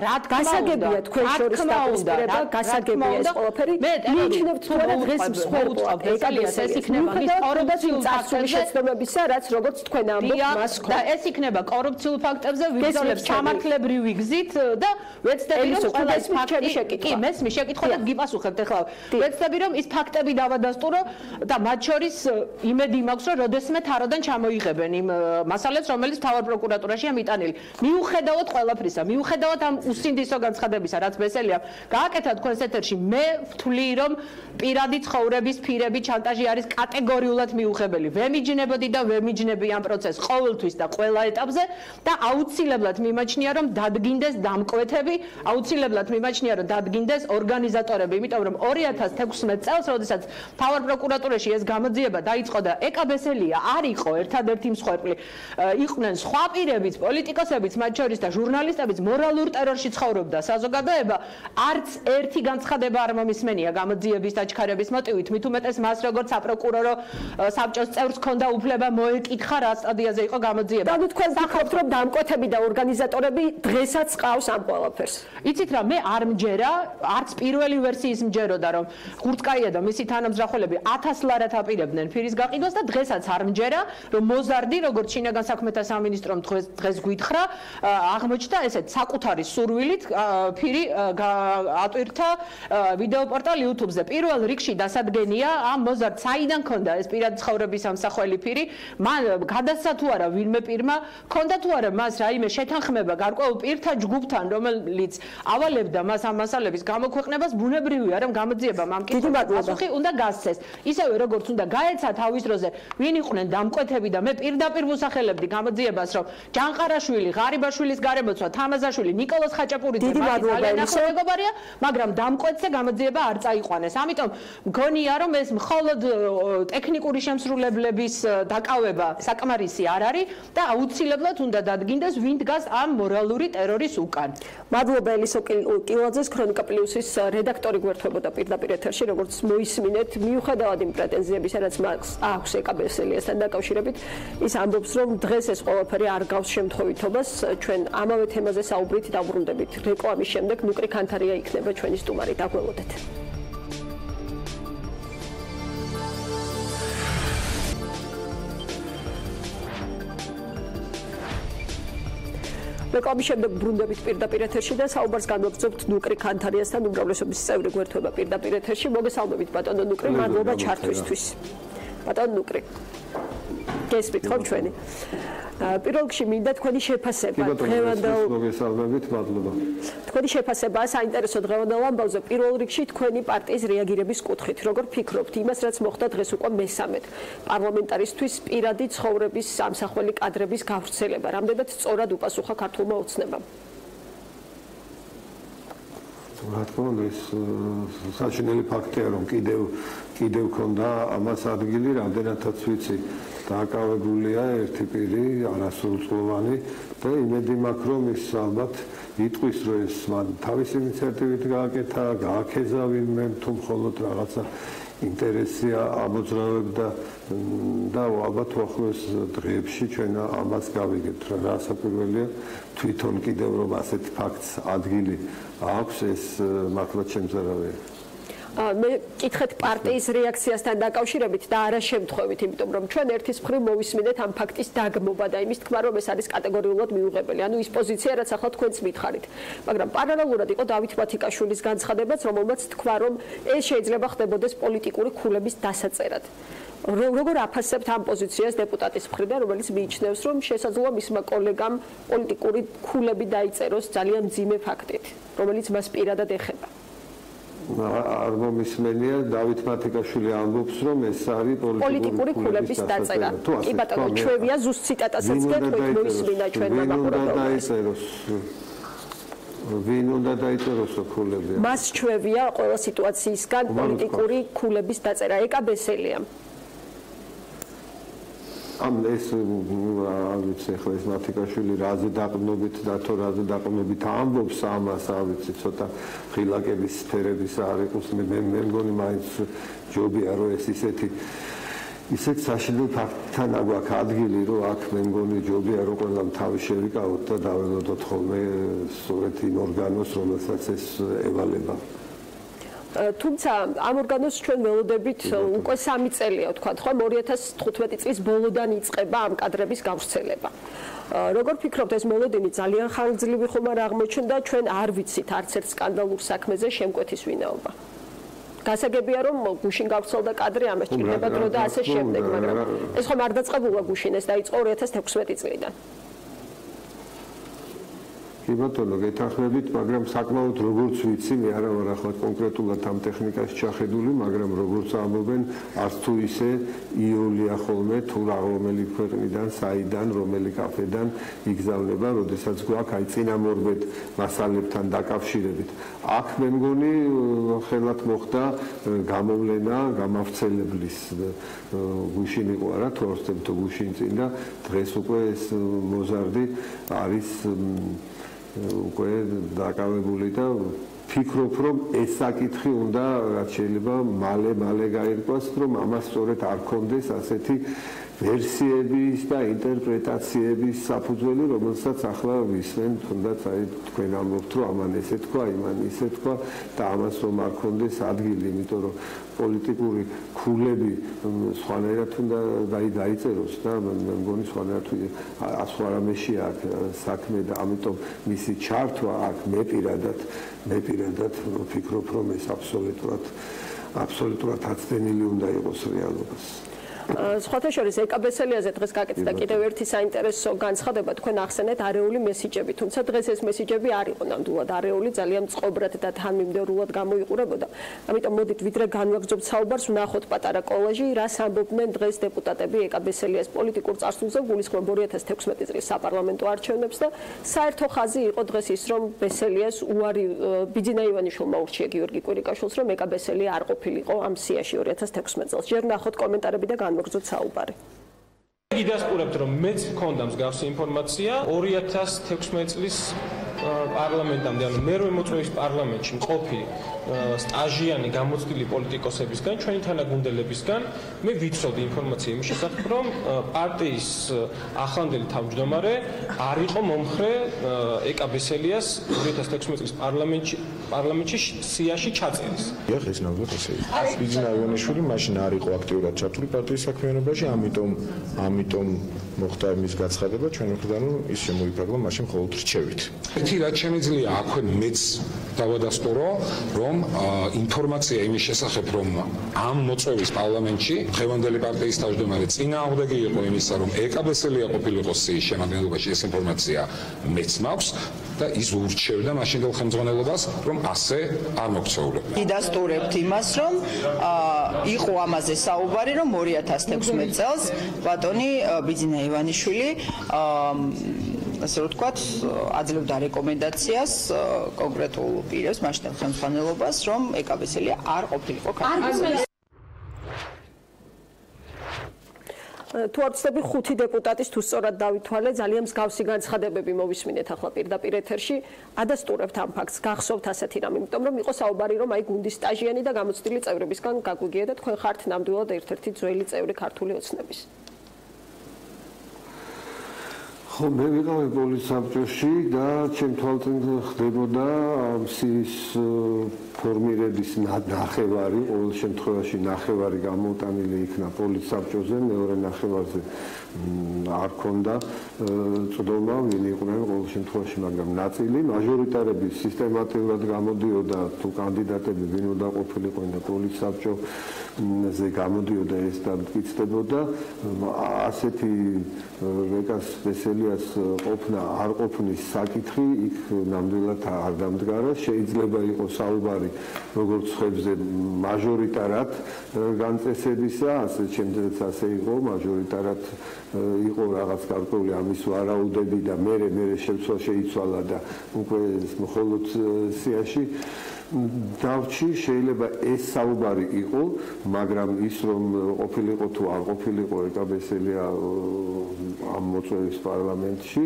რა გასაგებია თქვენ შორის დაპირისპირება, გასაგებია ეს ყველაფერი. მიიჩნევთ თუ არა დღეს მსხვერპლად ბესელიას ეს იქნება მის კორუფციულ ფაქტებზე შეცდომებისა, რაც როგორც თქვენ ამბობთ მას და ეს იქნება კორუფციულ ფაქტებზე ვიძოლებს სამართლებრივი გზით და ვეცდები რომ ყველა ეს ფაქტი კი მესმის შეკითხვა და გიპასუხებთ ახლა ვეცდები რომ ის ფაქტები დავადასტურო და მათ შორის იმედი მაქვს რომ როდესმე თაროდან ჩამოიღებენ იმ მასალებს რომელიც თავარ პროკურატურაშია მიტანილი მიუხედავად ყველაფრისა მიუხედავად ამ უსინდისო განცხადებისა რაც ბესელიამ გააკეთა თქვენს ეთერში მე ვთვლი რომ პირადი ცხოვრების ფირები ჩანტაჟი არის კატეგორიულად მიუღებელი ვემიჯნებოდი და ვემიჯნები ამ პროცესს ყოველთვის და ყველა ეტაპზე და აუცილებლად მიმაჩნია რომ დადგინდეს დამკვეთები, აუცილებლად მიმაჩნია რომ დადგინდეს ორგანიზატორები, იმიტომ რომ 2016 წელს, როდესაც თავარ პროკურატურაში ეს გამოძიება დაიწყო და ეკაბესელია არ იყო ერთადერთი მსხვერპლი, იყვნენ სხვა პირებიც, პოლიტიკოსებიც, მათ შორის და ჟურნალისტებიც, მორალურ ტერორში ცხოვრობდა საზოგადოება, არც ერთი განცხადება არ მომისმენია გამოძიების დაჩქარების მოტივით, მით უმეტეს მას როგორც საპროკურორო საბჭოს წევრს ჰქონდა უფლება მოეკითხა რა სტადიაზე იყო გამოძიება. და თქვენ გახსოვთ რომ დამკვეთები და ორგანიზატორები დღესაც ყავს ამ ყველაფერს. იცით რა, მე არ მჯერა, არც პირველი ვერსიის მჯეროდა, რომ ხურწყაია და მისი თანამძრახველები 1000 ლარად აპირებდნენ ფირის გაყიდვას და დღესაც არ მჯერა, რომ მოზარდი, როგორც შინაგან საქმეთა სამინისტრომ დღეს გვითხრა, აღმოჩნდა ესეთ საკუთარი სურვილით ფირი ატვირთა ვიდეო პორტალ YouTube-ზე. პირველ რიგში დასადგენია ამ მოზარდს საიდან ქონდა ეს პირადი ცხოვრების ამსახველი ფირი, მან გადასცა თუ არა ვინმე პირმა, ქონდა თუ არა მას რაიმე შეთანხმება გარკვეულ პირთა ჯგუფთან, რომელიც ავალებდა მას ამ მასალების გამოქვეყნებას, ბუნებრივია, რომ გამოძიებამ ამ კითხვას პასუხი უნდა გასცეს. ისევე როგორც უნდა გაეცა თავის დროზე, ვინ იყვნენ დამკვეთები და მე პირდაპირ ვუსახელებდი გამოძიებას, რომ ჯანყარაშვილი, ღარიბაშვილის გარემოცვა, თამაზაშვილი, ნიკოლოზ ხაჭაპურიძე ძალიან ახლო მეგობარია, მაგრამ დამკვეთზე გამოძიება არ წაიყვანეს. ამიტომ მგონია, რომ ეს მხოლოდ ტექნიკური შემსრულებლების დაკავება საკმარისი არ არის და აუცილებლად უნდა დადგინდეს ვინ დგას ამ მორალური ტერორის უკან. მადლობა ელისო კილაძეს ქრონიკა პლუსის რედაქტორი გვერდებოდა პირდაპირ ეთერში, როგორც მოისმინეთ, მიუხედავად იმ პრეტენზიებისა, რაც აქვს ეკაბესელიასთან დაკავშირებით, ის ამბობს, რომ დღეს ეს ყველაფერი არ გავს შემთხვევითობას. ჩვენ ამავე თემაზე საუბრით დავბრუნდებით. რეკლამის შემდეგ ნუკრი ქანთარია იქნება ჩვენი სტუმარი. დაგველოდეთ. რეკლამის შემდეგ ბრუნდებით პირდაპირ ეთერში და საუბარს განვაგრძობთ ნუკრი ქანთარიასთან, უმრავლესობის წევრი გვერდება პირდაპირ ეთერში. მოგესალმებით ბატონო ნუკრი, მადლობა ჩართვისთვის. ბატონო ნუკრი. გესმით ხო ჩვენი? პირველ რიგში მინდა თქვენი შეფასება დღევანდელ მოგესალმებით, მადლობა. თქვენი შეფასება საინტერესო დღევანდელ ამბავზე პირველ რიგში თქვენი პარტიის რეაგირების კუთხით. როგორ ფიქრობთ იმას, რაც მოხდა დღეს უკვე მესამედ პარლამენტარისთვის პირადი ცხოვრების სამსახველი კადრების გავრცელება? რამდენად სწორად უპასუხა ქართულმა ოცნებამ? რა თქმა უნდა, ეს საჩინელი ფაქტია, რომ კიდევ ქონდა ამას ადგილი, რამდენადაც ვიცი. დააკავებულია ერთი პირი არასრულწლოვანი და იმედი მაქვს რომ ის ალბათ იტყვის რომ ეს მან თავისი ინიციატივით გააკეთა, გააქეზა ვინმე თუ მხოლოდ რაღაცა ინტერესია ამოძრავებდა და ალბათ უახლოეს დღეებში ჩვენ ამას გავიგებთ რა საფუძველია თვითონ კიდევ რომ ასეთი ფაქტს ადგილი აქვს ეს მართლაც შემზარავია მე კითხეთ პარტიის რეაქციასთან დაკავშირებით და არა შემთხვევით, იმიტომ რომ ჩვენ ერთის მხრივ მოვისმინეთ ამ ფაქტის დაგმობა და იმის თქმა რომ ეს არის კატეგორიულად მიუღებელი. ანუ ის პოზიცია რაც ახლა თქვენც მითხარით. მაგრამ პარალელურად იყო დავით მათიკაშვილის განცხადებაც, რომელმაც თქვა რომ ეს შეიძლება ხდებოდეს პოლიტიკური ქულების დასაწერად. როგორ აფასებთ ამ პოზიციას დეპუტატის მხრიდან, რომელიც მიიჩნევს, რომ შესაძლოა მისმა კოლეგამ პოლიტიკური ქულები დაიწეროს ძალიან მძიმე ფაქტით, რომელიც მას პირადად ეხება. არ მომისმენია დავით მათიკაშვილი ამბობს რომ ეს არის პოლიტიკური ქულების დაწერა. კი ბატონო, ჩვევია ზუსტ ციტატასაც გეტყვით მოისმინა ჩვენმა მაყურებელმა. ვინ უნდა დაიწეროს ქულები? მას ჩვევია ყველა სიტუაციისგან პოლიტიკური ქულების დაწერა. ეკაბესელია. ამ ეს არ ვიცი ახლა ეს მათიკაშვილი რაზე დაყრდნობით და თუ რაზე დაყრდნობით ამბობს ამას არ ვიცი ცოტა ხილაკების სფერების არ იყოს მე მგონი მაინც ჯობია რომ ეს ისეთ საშინელ ფაქტთან აგვაქვს ადგილი რომ აქ მე მგონი ჯობია რომ ყველამ თავი შევიკავოთ და დაველოდოთ ხოლმე სწორედ იმ ორგანოს რომელსაც ეს ევალება თუმცა ამ ორგანოს ჩვენ ველოდებით უკვე 3 წელია თქვა ხო 2015 წლის ბოლოდან იწყება ამ კადრების გავრცელება. როგორ ფიქრობთ ეს მოლოდინი ძალიან ხანგრძლივი ხომ არ აღმოჩნდა ჩვენ არ ვიცით არც ერთ სკანდალურ საქმეზე შემკვეთის ვინაობა. გასაგებია რომ გუშინ გავრცელდა კადრი ამას ჭირდება დრო და ასე შემდეგ, მაგრამ ეს ხომ არ დაწყებულა გუშინ ეს დაიწყო 2016 წლიდან. კი ბატონო, გეთანხმებით, მაგრამ საკმაოდ როგორც ვიცი, მე არა ვარ ახლა კონკრეტულად ამ ტექნიკაში ჩახედული, მაგრამ როგორც ამბობენ, არც თუ ისე იოლია ხოლმე თუ რომელი ქვეყნიდან, საიდან, რომელი კაფედან იგზავნება, როდესაც გვაქვს აი წინამორბედ მასალებთან დაკავშირებით. აქ მე მგონი ხელად მოხდა გამოვლენა გამავრცელებლის გუშინ იყო არა თუ გუშინ წინ და დღეს უკვე ეს მოზარდი არის უკვე დაკავებული და ფიქრობ რომ ეს საკითხი უნდა რაც შეიძლება მალე გაირკვას რომ ამას სწორედ არ კონდეს ასეთი ვერსიების და ინტერპრეტაციების საფუძველი რომელსაც ახლა ვისმენ თუნდაც აი თქვენ ამბობთ რომ ამან ესე თქვა იმან ისე თქვა და ამას რომ არ კონდეს ადგილი იმიტომ რომ პოლიტიკური ქულები სხვანაირად უნდა დაიწეროს და მე მგონი სხვანაირად ასო არამეში აქ საქმე და ამიტომ მისი ჩართვა აქ მე პირადად ვფიქრობ რომ ეს აბსოლუტურად აცდენილი უნდა იყოს რეალობას. სხვათა შორის ეკაბესელიაზე დღეს გაკეთდა კიდევ ერთი საინტერესო განცხადება თქვენ ახსენეთ არეული მესიჯები, თუმცა დღეს ეს მესიჯები არ იყო ნამდვილად არეული, ძალიან წყობრად და თანმიმდევრულად გამოიყურებოდა. ამიტომ მოდით ვიდრე განვაგრძობთ საუბარს, ვნახოთ პატარა კოლაჟი, რას ამბობდნენ დღეს დეპუტატები ეკაბესელიას პოლიტიკურ წარსულზე, გულისხმობ 2016 წლის საპარლამენტო არჩევნებს და საერთო ხაზი იყო დღეს ის, რომ ბესელიას უარი ბიძინა ივანიშვილმა ურჩია გიორგი კვირიკაშვილს, რომ ეკაბესელია არ ყოფილიყო ამ სიაში 2016 წელს. ჯერ ვნახოთ კომენტარები და განვაგრძობთ საუბარი. გიდასტურებთ რომ მეც მქონდა მსგავსი ინფორმაცია 2016 წლის პარლამენტამდე, ანუ მერვე მოწვევის პარლამენტში მყოფი სტაჟიანი გამოცდილი პოლიტიკოსებისგან, ჩვენი თანაგუნდელებისგან მე ვიცოდი ინფორმაცია იმის შესახებ, რომ პარტიის ახლანდელი თავმჯდომარე არ იყო მომხრე ეკაბესელიას 2016 წლის პარლამენტში სიაში ჩაწერის. ეხ ეს ნამდვილად ესე იყო. ბიძინა ივანიშვილი მაშინ არ იყო აქტიურად ჩართული პარტიის საქმიანობაში, ამიტომ მოხდა იმის გაცხადება ჩვენ მხრიდან, რომ ის შემოიფარგლა მაშინ მხოლოდ რჩევით. ერთი რაც შემიძლია აქვე მეც დავადასტურო, რომ ინფორმაცია იმის შესახებ, რომ ამ მოწვევის პარლამენტში დღევანდელი პარტიის თავმჯდომარე წინააღმდეგი იყო იმისა, რომ ეკაბესელია ყოფილიყო სიის შემადგენლობაში, ეს ინფორმაცია მეც მაქვს და ის ურჩევდა მაშინდელ ხელმძღვანელობას, რომ ასე არ მოგცეულებდა. გიდასტურებთ იმას, რომ იყო ამაზე საუბარი, რომ 2016 წელს ბატონი ბიძინა ივანიშვილი ასე რომ ვთქვათ, აძლევდა რეკომენდაციას კონკრეტულ პირებს, მაშინდელ ხელმძღვანელობას, რომ ეკაბესელია არ ყოფილიყო ქართული. თუ არ ვცდები 5 დეპუტატის თუ სწორად დავითვალე ძალიან მსგავსი განცხადებები მოვისმინეთ ახლა პირდაპირ ეთერში ადასტურებთ ამ ფაქტს გახსოვთ ასეთი რამ იმიტომ რომ იყო საუბარი რომ აი გუნდის სტაჟიანი და გამოცდილი წევრებისგან გაგვიგია და თქვენ ხართ ნამდვილად ერთ-ერთი ძველი წევრი ქართული ოცნების ხო მე ვიყავი პოლიცსაბჭოში და ჩემ თვალწინ ხდებოდა ამის ფორმირების ნახევარი ყოველ შემთხვევაში ნახევარი გამოტანილი იქნა პოლიცსაბჭოზე მეორე ნახევარზე არ ქონდა წვდომა ვინ იყვნენ ყოველ შემთხვევაში მაგრამ ნაწილი მაჟორიტარები სისტემატურად გამოდიოდა თუ კანდიდატები ვინ უნდა ყოფილიყო და პოლიცსაბჭოზე გამოდიოდა ეს და მტკიცდებოდა ასეთი რეკას სპეციალიას ყოფნა არ ყოფნის საკითხი იქ ნამდვილად არ დამდგარა შეიძლება იყოს საუბარი როგორც ხებზე მაჟორიტარად განწესებისა ასე ჩემთვისაც ასე იყო მაჟორიტარად იყო რაღაც გარკვეული ამის ვარაუდები და მე შეცვალა შეიცვალა და უკვე მხოლოდ სიაში დავჭი შეიძლება ეს საუბარი იყო მაგრამ ის რომ ყოფილიყო თუ არ ყოფილიყო ეკაბესელია ამ მოწვევის პარლამენტში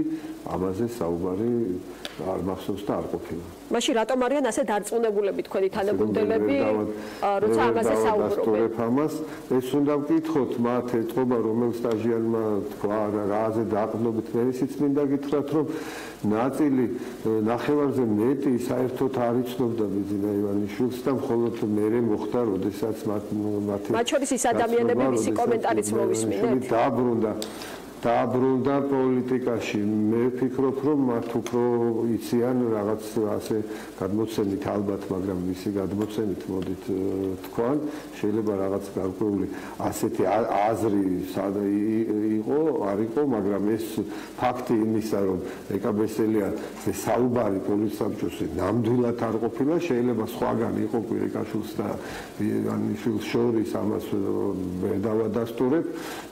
ამაზე საუბარი არ მახსოვს და არ ყოფილა მაშინ რატომ არიან ასე დარწმუნებულები თქვენი თანაგუნდელები როცა ამაზე საუბრობენ ეს უნდა ვკითხოთ მათ ეთყობა რომელ სტაჟიანმა თქვა რაზე დაყრდნობით მე ისიც მინდა გითხრათ რომ ნაწილი ნახევარზე მეტი საერთოდ არ იცნობდა ბიძინა ივანიშვილს და მხოლოდ მე მოხდა როდესაც მათ შორის ის ადამიანები ვისი კომენტარიც მოვისმინეთ დაბრუნდა პოლიტიკაში მე ვფიქრობ რომ მათ უფრო იციან რაღაც ასე გადმოცემით ალბათ მაგრამ მისი გადმოცემით მოდით თქვან შეიძლება რაღაც გარკვეული ასეთი აზრი იყო არ იყო მაგრამ ეს ფაქტი იმისა რომ ეკაბესელია საუბარი პოლიცსაბჭოში ნამდვილად არ ყოფილა შეიძლება სხვაგან იყო კვირიკაშვილს და ივანიშვილს შორის ამას ვერ დავადასტურებ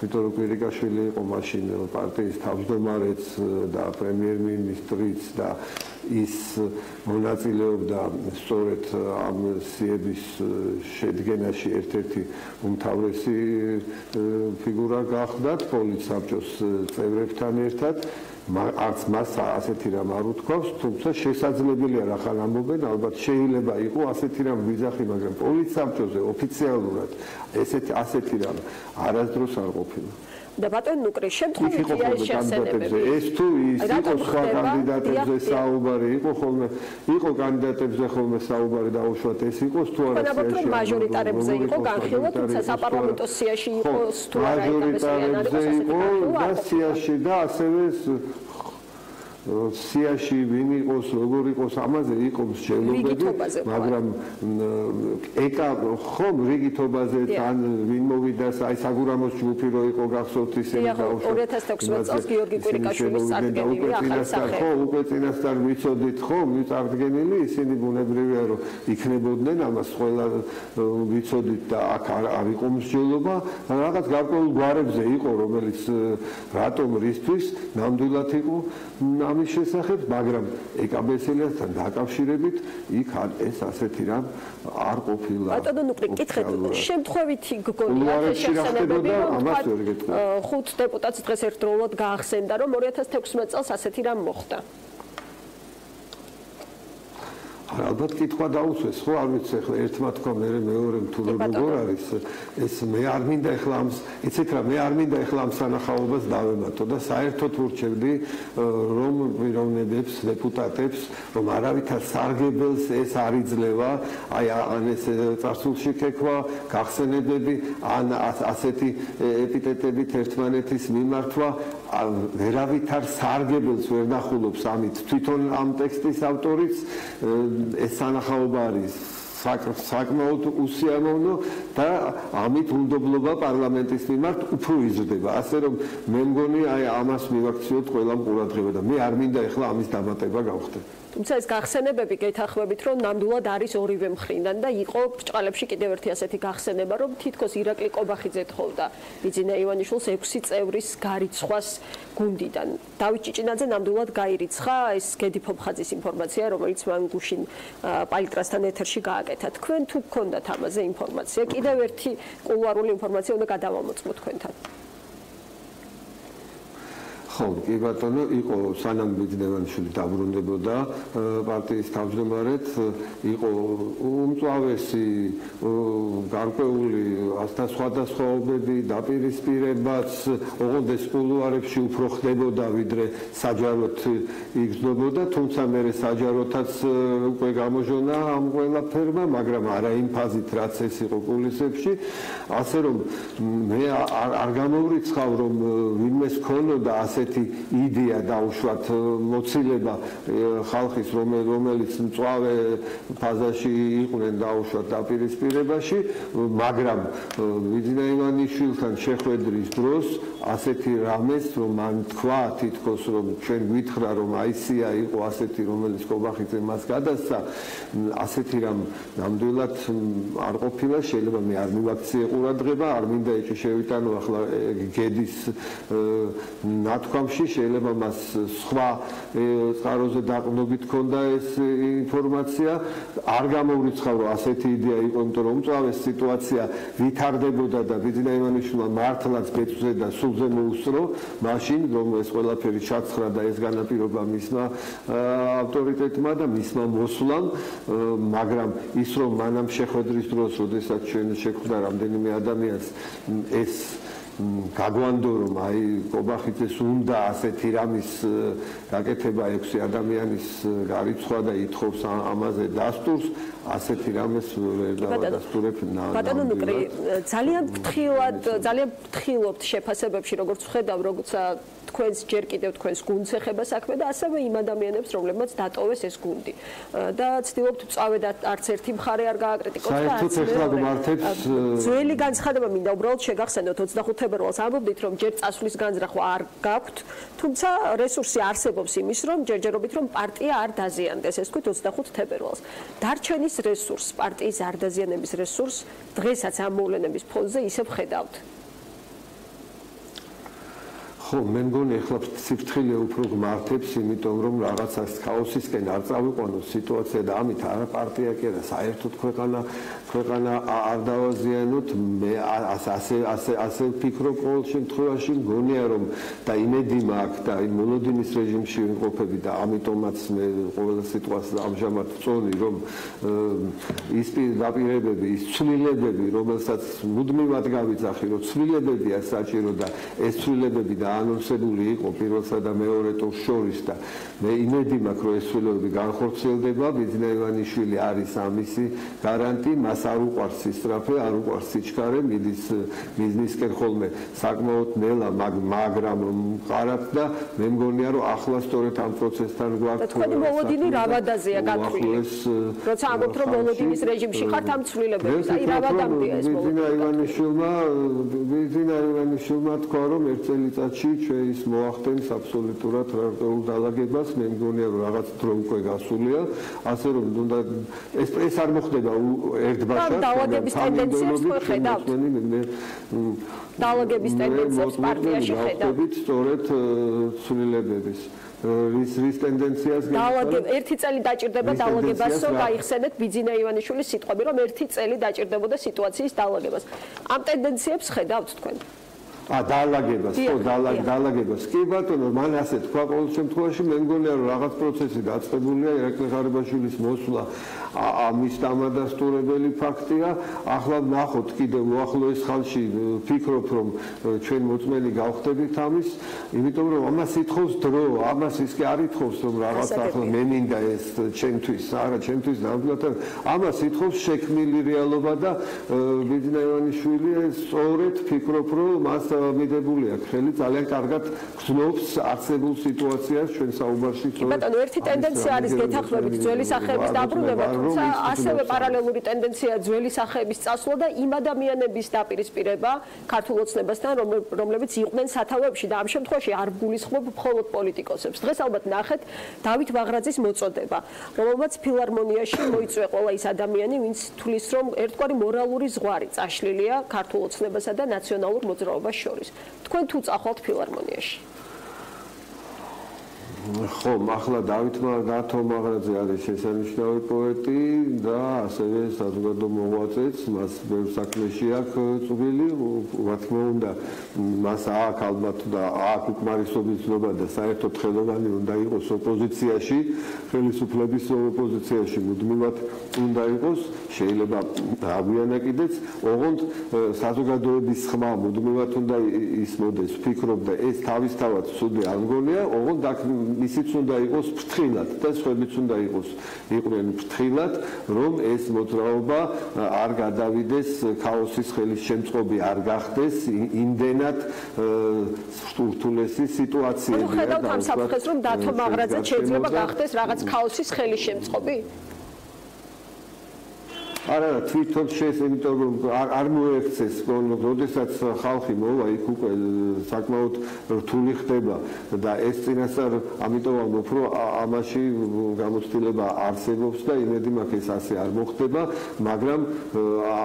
იმიტომ რომ კვირიკაშვილი იყო მაშინ პარტიის თავმჯდომარეც და პრემიერ-მინისტრიც და ის მონაწილეობდა სწორედ ამ სიების შედგენაში ერთ-ერთი უმთავრესი ფიგურა გახდათ პოლიცსაბჭოს წევრებთან ერთად არც მას ასეთი რამ არ უთქვავს თუმცა შესაძლებელია რახან ამბობენ ალბათ შეიძლება იყო ასეთი რამ ვიძახი მაგრამ პოლიცსაბჭოზე ოფიციალურად ასეთი რამ არასდროს არ ყოფილა და ბატონ ნუკრი შემთხვევით არის შესაძლებელი ეს თუ ის იყო სხვა კანდიდატებზე საუბარი იყო კანდიდატებზე ხოლმე საუბარი დაუშვათ ეს იყოს თუ არა სიაში მაჟორიტარებზე იყო განხილვა თუმცა საპარლამენტო სიაში იყოს თუ არა მაჟორიტარებზე იყო და სიაში და ასევე სიაში ვინ იყოს როგორ იყოს ამაზე იყო მსჯელობები მაგრამ ეკა ხომ რიგითობაზე თან ვინ მოვიდა აი საგურამოს ჯგუფი რო იყო გახსოვთ ისინი დაუშვათ 2016 წელს გიორგი კვირიკაშვილის წარდგენილი ახალი სახე ხო უკვე წინასწარ ვიცოდით ხომ წარდგენილი ისინი ბუნებრივია რომ იქნებოდნენ ამას ყველა ვიცოდით და აქ არ იყო მსჯელობა რაღაც გარკვეულ გვარებზე იყო რომელიც რატომ რისთვის ნამდვილად იყო ამის შესახებ, მაგრამ ეკაბესელიასთან დაკავშირებით იქ ეს ასეთი რამ არ ყოფილა. ბატონო ნუკრი, კითხეთ, შემთხვევითი გგონია შესაძლებელია რომ 5 დეპუტატს დღეს ერთდროულად გაახსენდა, რომ 2016 წელს ასეთი რამ მოხდა. ალბათ კითხვა დაუსვეს, ხო, არ ვიცი ახლა ერთმა თქვა მე მეორემ თუ როგორ არის ეს მე არ მინდა ახლა ამ იცით რა მე არ მინდა ახლა ამ სანახაობას დავემატო და საერთოდ ვურჩევდი რომ პიროვნებებს, დეპუტატებს, რომ არავითარ სარგებელს ეს არ იძლევა, აი ან ეს წარსულში ქექვა, გახსენებები, ან ასეთი ეპიტეტებით ერთმანეთის მიმართვა ვერავითარ სარგებელს ვერ ნახულობს ამით თვითონ ამ ტექსტის ავტორიც ეს სანახაობა არის საკმაოდ უსიამოვნო და ამით უნდობლობა პარლამენტის მიმართ უფრო იზრდება. ასე რომ მე მგონი აი ამას მივაქციოთ ყველა ყურადღება და მე არ მინდა ახლა ამის დამატება გავხდე. თუმცა ეს გახსენებები გეთანხმებით რომ ნამდვილად არის ორივე მხრიდან და იყო ბრჭყალებში კიდევ ერთი ასეთი გახსენება რომ თითქოს ირაკლი კობახიძე თხოვდა ბიძინა ივანიშვილს 6 წევრის გარიცხვას გუნდიდან. დავით ჭიჭინაძე ნამდვილად გაირიცხა ეს გედი ფობხაძის ინფორმაცია რომელიც მან გუშინ პალიტრასთან ეთერში გააკეთა. თქვენ თუ გქონდათ ამაზე ინფორმაცია კიდევ ერთი კულუარული ინფორმაცია უნდა გადავამოწმოთ თქვენთან. ხო, კი ბატონო, იყო სანამ ბიძინევანიშვილი დაბრუნდებოდა პარტიის თავმჯდომარედ, იყო უმწვავესი გარკვეული სხვადასხვაობები, დაპირისპირებაც, ოღონდ ეს კულუარებში უფრო ხდებოდა, ვიდრე საჯაროდ იგრძნობოდა, თუმცა მე საჯაროდაც უკვე გამოჟონა ამ ყველაფერმა, მაგრამ არა იმ ფაზით, რაც ეს იყო კულისებში, ასე რომ მე არ გამოვრიცხავ, რომ ვინმეს ქონოდა ასეთი იდეა დაუშვათ მოცილება ხალხის, რომელიც მწვავე ფაზაში იყვნენ დაუშვათ დაპირისპირებაში, მაგრამ ბიძინა ივანიშვილთან შეხვედრის დროს ასეთი რამეს, რომ მან თქვა თითქოს, რომ ჩვენ გვითხრა, რომ აისია იყო ასეთი, რომელიც კობახიძე მას გადასცა, ასეთი რამ ნამდვილად არ ყოფილა, შეიძლება მე არ მივაქციე ყურადღება, არ მინდა ეჭი შევიტანო ახლა გედის ნათქვამში, შეიძლება მას სხვა წყაროზე დაყრდნობით ქონდა ეს ინფორმაცია, არ გამოვრიცხავ, რომ ასეთი იდეა იყო, იმიტომ რომ უმწვავეს სიტუაცია ვითარდებოდა და ბიძინა ივანიშვილმა მართლაც ბეწვზე და სულზე მოუსწრო, მაშინ რომ ეს ყველაფერი ჩაცხრა და ეს განაპირობა მისმა ავტორიტეტმა და მისმა მოსვლამ, მაგრამ ის რომ მანამ შეხვედრის დროს, როდესაც ჩვენ შეხვდა რამდენიმე ადამიანს, ეს გაგვანდო, რომ აი კობახიძეს უნდა ასეთი რამის გაკეთება 6 ადამიანის გარიცხვა და ითხოვს ამაზე დასტურს, ასეთი რამეს ვერ დავადასტურებ. ბატონო ნუკრი, ძალიან ფრთხილობთ შეფასებებში, როგორც ვხედავ, როცა თქვენს ჯერ კიდევ თქვენს გუნდს ეხება საქმე და ასევე იმ ადამიანებს, რომლებმაც დატოვეს ეს გუნდი. და ცდილობთ მწავე და არც ერთი მხარე არ გააკრიტიკოს და საერთოდ ეხლა გვმართებს ძველი განცხადება მინდა უბრალოდ შეგახსენოთ 25 თებერვალს ამბობდით, რომ ჯერ წასვლის განზრახვა არ გაქვთ, თუმცა რესურსი არსებობს იმის, რომ ჯერჯერობით რომ პარტია არ დაზიანდეს, ეს თქვით 25 თებერვალს. დარჩენის რესურს, პარტიის არ დაზიანების რესურს დღესაც ამ მოვლენების ფონზე ისევ ხედავთ. ხო, მე მგონი ახლა სიფრთხილე უფრო გმართებს, იმიტომ რომ რაღაცა ქაოსისკენ არ წავიყვანოს სიტუაცია და ამით არა პარტია კი არა, საერთოდ ქვეყანა არ დავაზიანოთ. მე ასე ვფიქრობ ყოველ შემთხვევაში, მგონია რომ და იმედი მაქვს და იმ მოლოდინის რეჟიმში ვიმყოფები და ამიტომაც მე ყოველ სიტყვას ამჟამად ვწონი, რომ ის დაპირებები, ის ცვლილებები, რომელსაც მუდმივად გავიძახი, რომ ცვლილებებია საჭირო და ეს ცვლილებები და ანონსებული იყო პირველსა და მეორე ტურს შორის და მე იმედი მაქვს, რომ ეს ცვლილებები განხორციელდება. ბიძინა ივანიშვილი არის ამისი გარანტი, მას არ უყვარს სისწრაფე, არ უყვარს სიჩქარე, მიდის ბიზნესკენ ხოლმე საკმაოდ ნელა, მაგრამ მყარად და მე მგონია, რომ ახლა სწორედ ამ პროცესთან გვაქვს. თქვენი მოლოდინი რავადაზეა გათვლილი. როცა ამბობთ, რომ მოლოდინის რეჟიმში ხართ ამ ცვლილებებს, აი რავადამდეა ეს მოლოდინი. ბიძინა ივანიშვილმა თქვა, რომ ერთ წელიწადში ჩვენ ის მოახდენს აბსოლუტურად რარკვეულ დალაგებას, მე მგონია, რომ რაღაც დრო უკვე გასულია, ასე რომ უნდა ეს არ მოხდება ერთბაშად. დალაგების ტენდენციებს ხედავთ. დალაგების ტენდენციებს პარტიაში ხედავთ. სწორედ ცვლილებების რის ტენდენციას ერთი წელი დაჭირდება დალაგებასო, გაიხსენეთ ბიძინა ივანიშვილის სიტყვები, რომ ერთი წელი დაჭირდებოდა სიტუაციის დალაგებას. ამ ტენდენციებს ხედავთ თქვენ? დალაგებას, ხო, დალაგებას. კი ბატონო, მან ასე თქვა ყოველ შემთხვევაში, მე მგონია, რომ რაღაც პროცესი დაწყებულია, ირაკლი ღარიბაშვილის მოსვლა ამის დამადასტურებელი ფაქტია. ახლა ვნახოთ კიდევ უახლოეს ხანში, ვფიქრობ, რომ ჩვენ მოწმენი გავხდებით ამის, იმიტომ რომ ამას ითხოვს დრო, ამას ის კი არ ითხოვს, რომ რაღაც ახლა მე მინდა ეს ჩემთვის, არა, ჩემთვის ნამდვილად, ამას ითხოვს შექმნილი რეალობა და ბიძინა ივანიშვილი სწორედ ფიქრობ, რომ მას მიდებული აქვს ხელი ძალიან კარგად გრძნობს არსებულ სიტუაციას ჩვენ საუბარში. ბატონო, ერთი ტენდენცია არის გეთანხმებით ძველი სახეების დაბრუნება, თუმცა ასევე პარალელური ტენდენცია ძველი სახეების წასვლა და იმ ადამიანების დაპირისპირება ქართულ ოცნებასთან, რომლებიც იყვნენ სათავეებში და ამ შემთხვევაში არ გულისხმობ მხოლოდ პოლიტიკოსებს. დღეს ალბათ ნახეთ დავით ვაღრაძის მოწოდება, რომელმაც ფილარმონიაში მოიწვია ყველა ის ადამიანი, ვინც თulis რომ ერთგვარი მორალური ზღვარი წაშლილია ქართულ ოცნებასა და ნაციონალურ მოძრაობას შორის. თქვენ თუ წახვალთ ფილარმონიაში? ხომ ახლა დავითმა გათო მაღრაძე არის შესანიშნავი პოეტი და ასევე საზოგადო მოღვაწეც, მას ბევრ საქმეში აქვს წვლილი, რა თქმა უნდა, მას აქვს ალბათ და აქვს უკმარისობის ცნობა და საერთოდ ხელოვანი უნდა იყოს ოპოზიციაში, ხელისუფლების ოპოზიციაში მუდმივად უნდა იყოს, შეიძლება აგვიანა კიდეც, ოღონდ საზოგადოების ხმა მუდმივად უნდა ისმოდეს, ვფიქრობ და ეს თავისთავად ცუდი არ მგონია, ოღონდ აქ ისიც უნდა იყოს ფრთხილად და სხვაებიც უნდა იყვნენ ფრთხილად, რომ ეს მოძრაობა არ გადავიდეს ქაოსის ხელის შემწყობი არ გახდეს იმდენად ურთულესი სიტუაციები. ანუ ხედავთ ამ საფრთხეს, რომ დათო მაღრაძე შეიძლება გახდეს რაღაც ქაოსის ხელის შემწყობი? არა, თვითონ იმიტომ რომ არ მოექცეს, როდესაც ხალხი მოვა იქ უკვე საკმაოდ რთული ხდება და ეს წინასწარ ამიტომ ვამბობ, რომ ამაში გამოცდილება არსებობს და იმედი მაქვს ეს ასე არ მოხდება, მაგრამ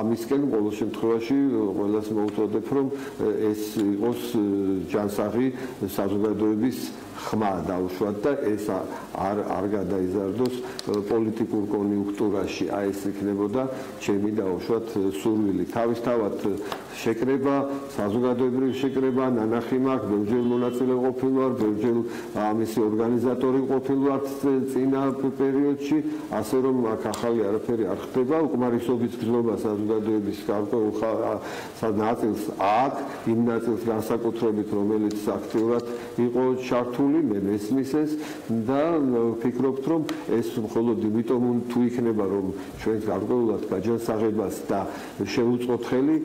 ამისკენ ყოველ შემთხვევაში ყველას მოვუწოდებ, რომ ეს იყოს ჯანსაღი საზოგადოების ხმა დაუშვათ და ეს არ გადაიზარდოს პოლიტიკურ კონიუნქტურაში. აი ეს იქნებოდა ჩემი დაუშვათ სურვილი. თავისთავად შეკრება, საზოგადოებრივი შეკრება, ნანახი მაქვს, ბევრჯერ მონაწილე ყოფილ ვარ, ბევრჯერ ამისი ორგანიზატორი ყოფილ ვარ წინა პერიოდში, ასე რომ აქ ახალი არაფერი არ ხდება, უკმარისობის გზნობა საზოგადოების გარკვეულ ნაწილს აქვს, იმ ნაწილს განსაკუთრებით, რომელიც აქტიურად იყო ჩართული, მე მესმის ეს და ვფიქრობთ, რომ ეს მხოლოდ იმიტომ თუ იქნება, რომ ჩვენ გარკვეულად გაჯანსაღებას და შევუწყოთ ხელი,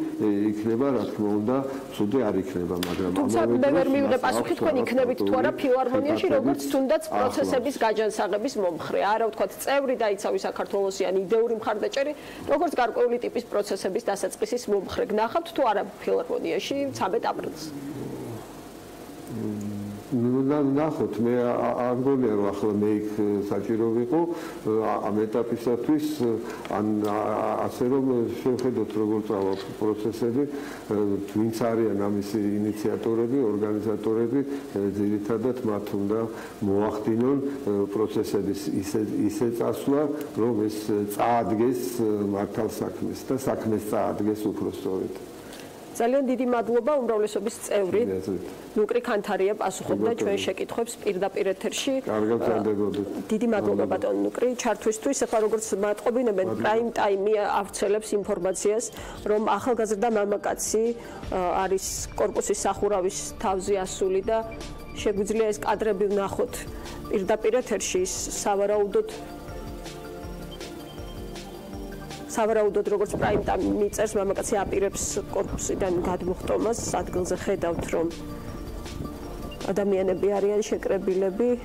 იქნება, რა თქმა უნდა, ცუდი არ იქნება, მაგრამ თუმცა მე ვერ მივიღე პასუხი, თქვენ იქნებით თუ არა ფილარმონიაში, როგორც თუნდაც პროცესების გაჯანსაღების მომხრე, არა ვთქვათ წევრი დაიცავი საქართველოსიანი იდეური მხარდაჭერი, როგორც გარკვეული ტიპის პროცესების დასაწყისის მომხრე. გნახავთ თუ არა ფილარმონიაში 13 აპრილს? ნახოთ, მე არ მგონია, რომ ახლა მე იქ საჭირო ვიყო ამ ეტაპისათვის, ან ასე რომ შევხედოთ როგორ წავა პროცესები, ვინც არიან ამისი ინიციატორები, ორგანიზატორები, ძირითადად მათ უნდა მოახდინონ პროცესების ისე წასვლა, რომ ეს წაადგეს მართალ საქმეს და საქმეს წაადგეს უფრო სწორედ. ძალიან დიდი მადლობა უმრავლესობის წევრი ნუკრი ქანთარია პასუხობდა ჩვენ შეკითხვებს პირდაპირ ეთერში. დიდი მადლობა ბატონ ნუკრი ჩართვისთვის. ახლა როგორც მატყობინებენ პრაიმ ტაიმი ავრცელებს ინფორმაციას, რომ ახალგაზრდა მამაკაცი არის კორპუსის სახურავის თავზე ასული და შეგვიძლია ეს კადრები ვნახოთ პირდაპირ ეთერში სავარაუდოდ როგორც პრაიმ ტაიმი მიწერს, მამაკაცი აპირებს კორპუსიდან გადმოხტომას, ადგილზე ხედავთ, რომ ადამიანები არიან შეკრებილები,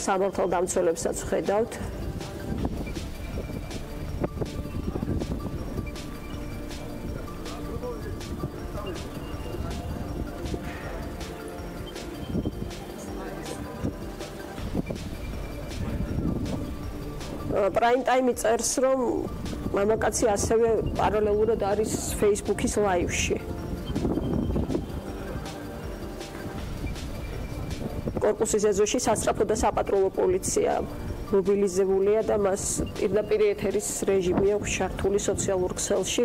სამართალდამცველებსაც ხედავთ. პრაიმ ტაიმი წერს, რომ მამაკაცი ასევე პარალელურად არის Facebook-ის ლაივში. კორპუსის ეზოში სასწრაფო და საპატრულო პოლიცია მობილიზებულია და მას პირდაპირ ეთერის რეჟიმი აქვს ჩართული სოციალურ ქსელში.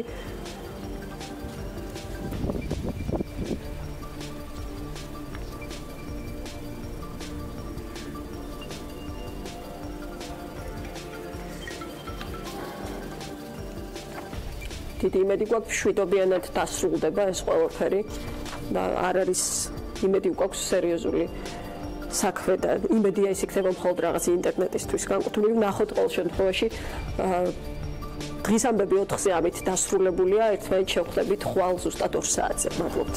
დიდი იმედი გვაქვს შვიდობიანად დასრულდება ეს ყველაფერი და არ არის იმედი გვაქვს სერიოზული საქმე და იმედია ის იქნება მხოლოდ რაღაც ინტერნეტისთვის განკუთვნილი. ნახოთ ყოველ შემთხვევაში დღის ამბები 4-ზე ამით დასრულებულია. ერთმანეთს შევხვდებით ხვალ ზუსტად 2 საათზე. მადლობთ.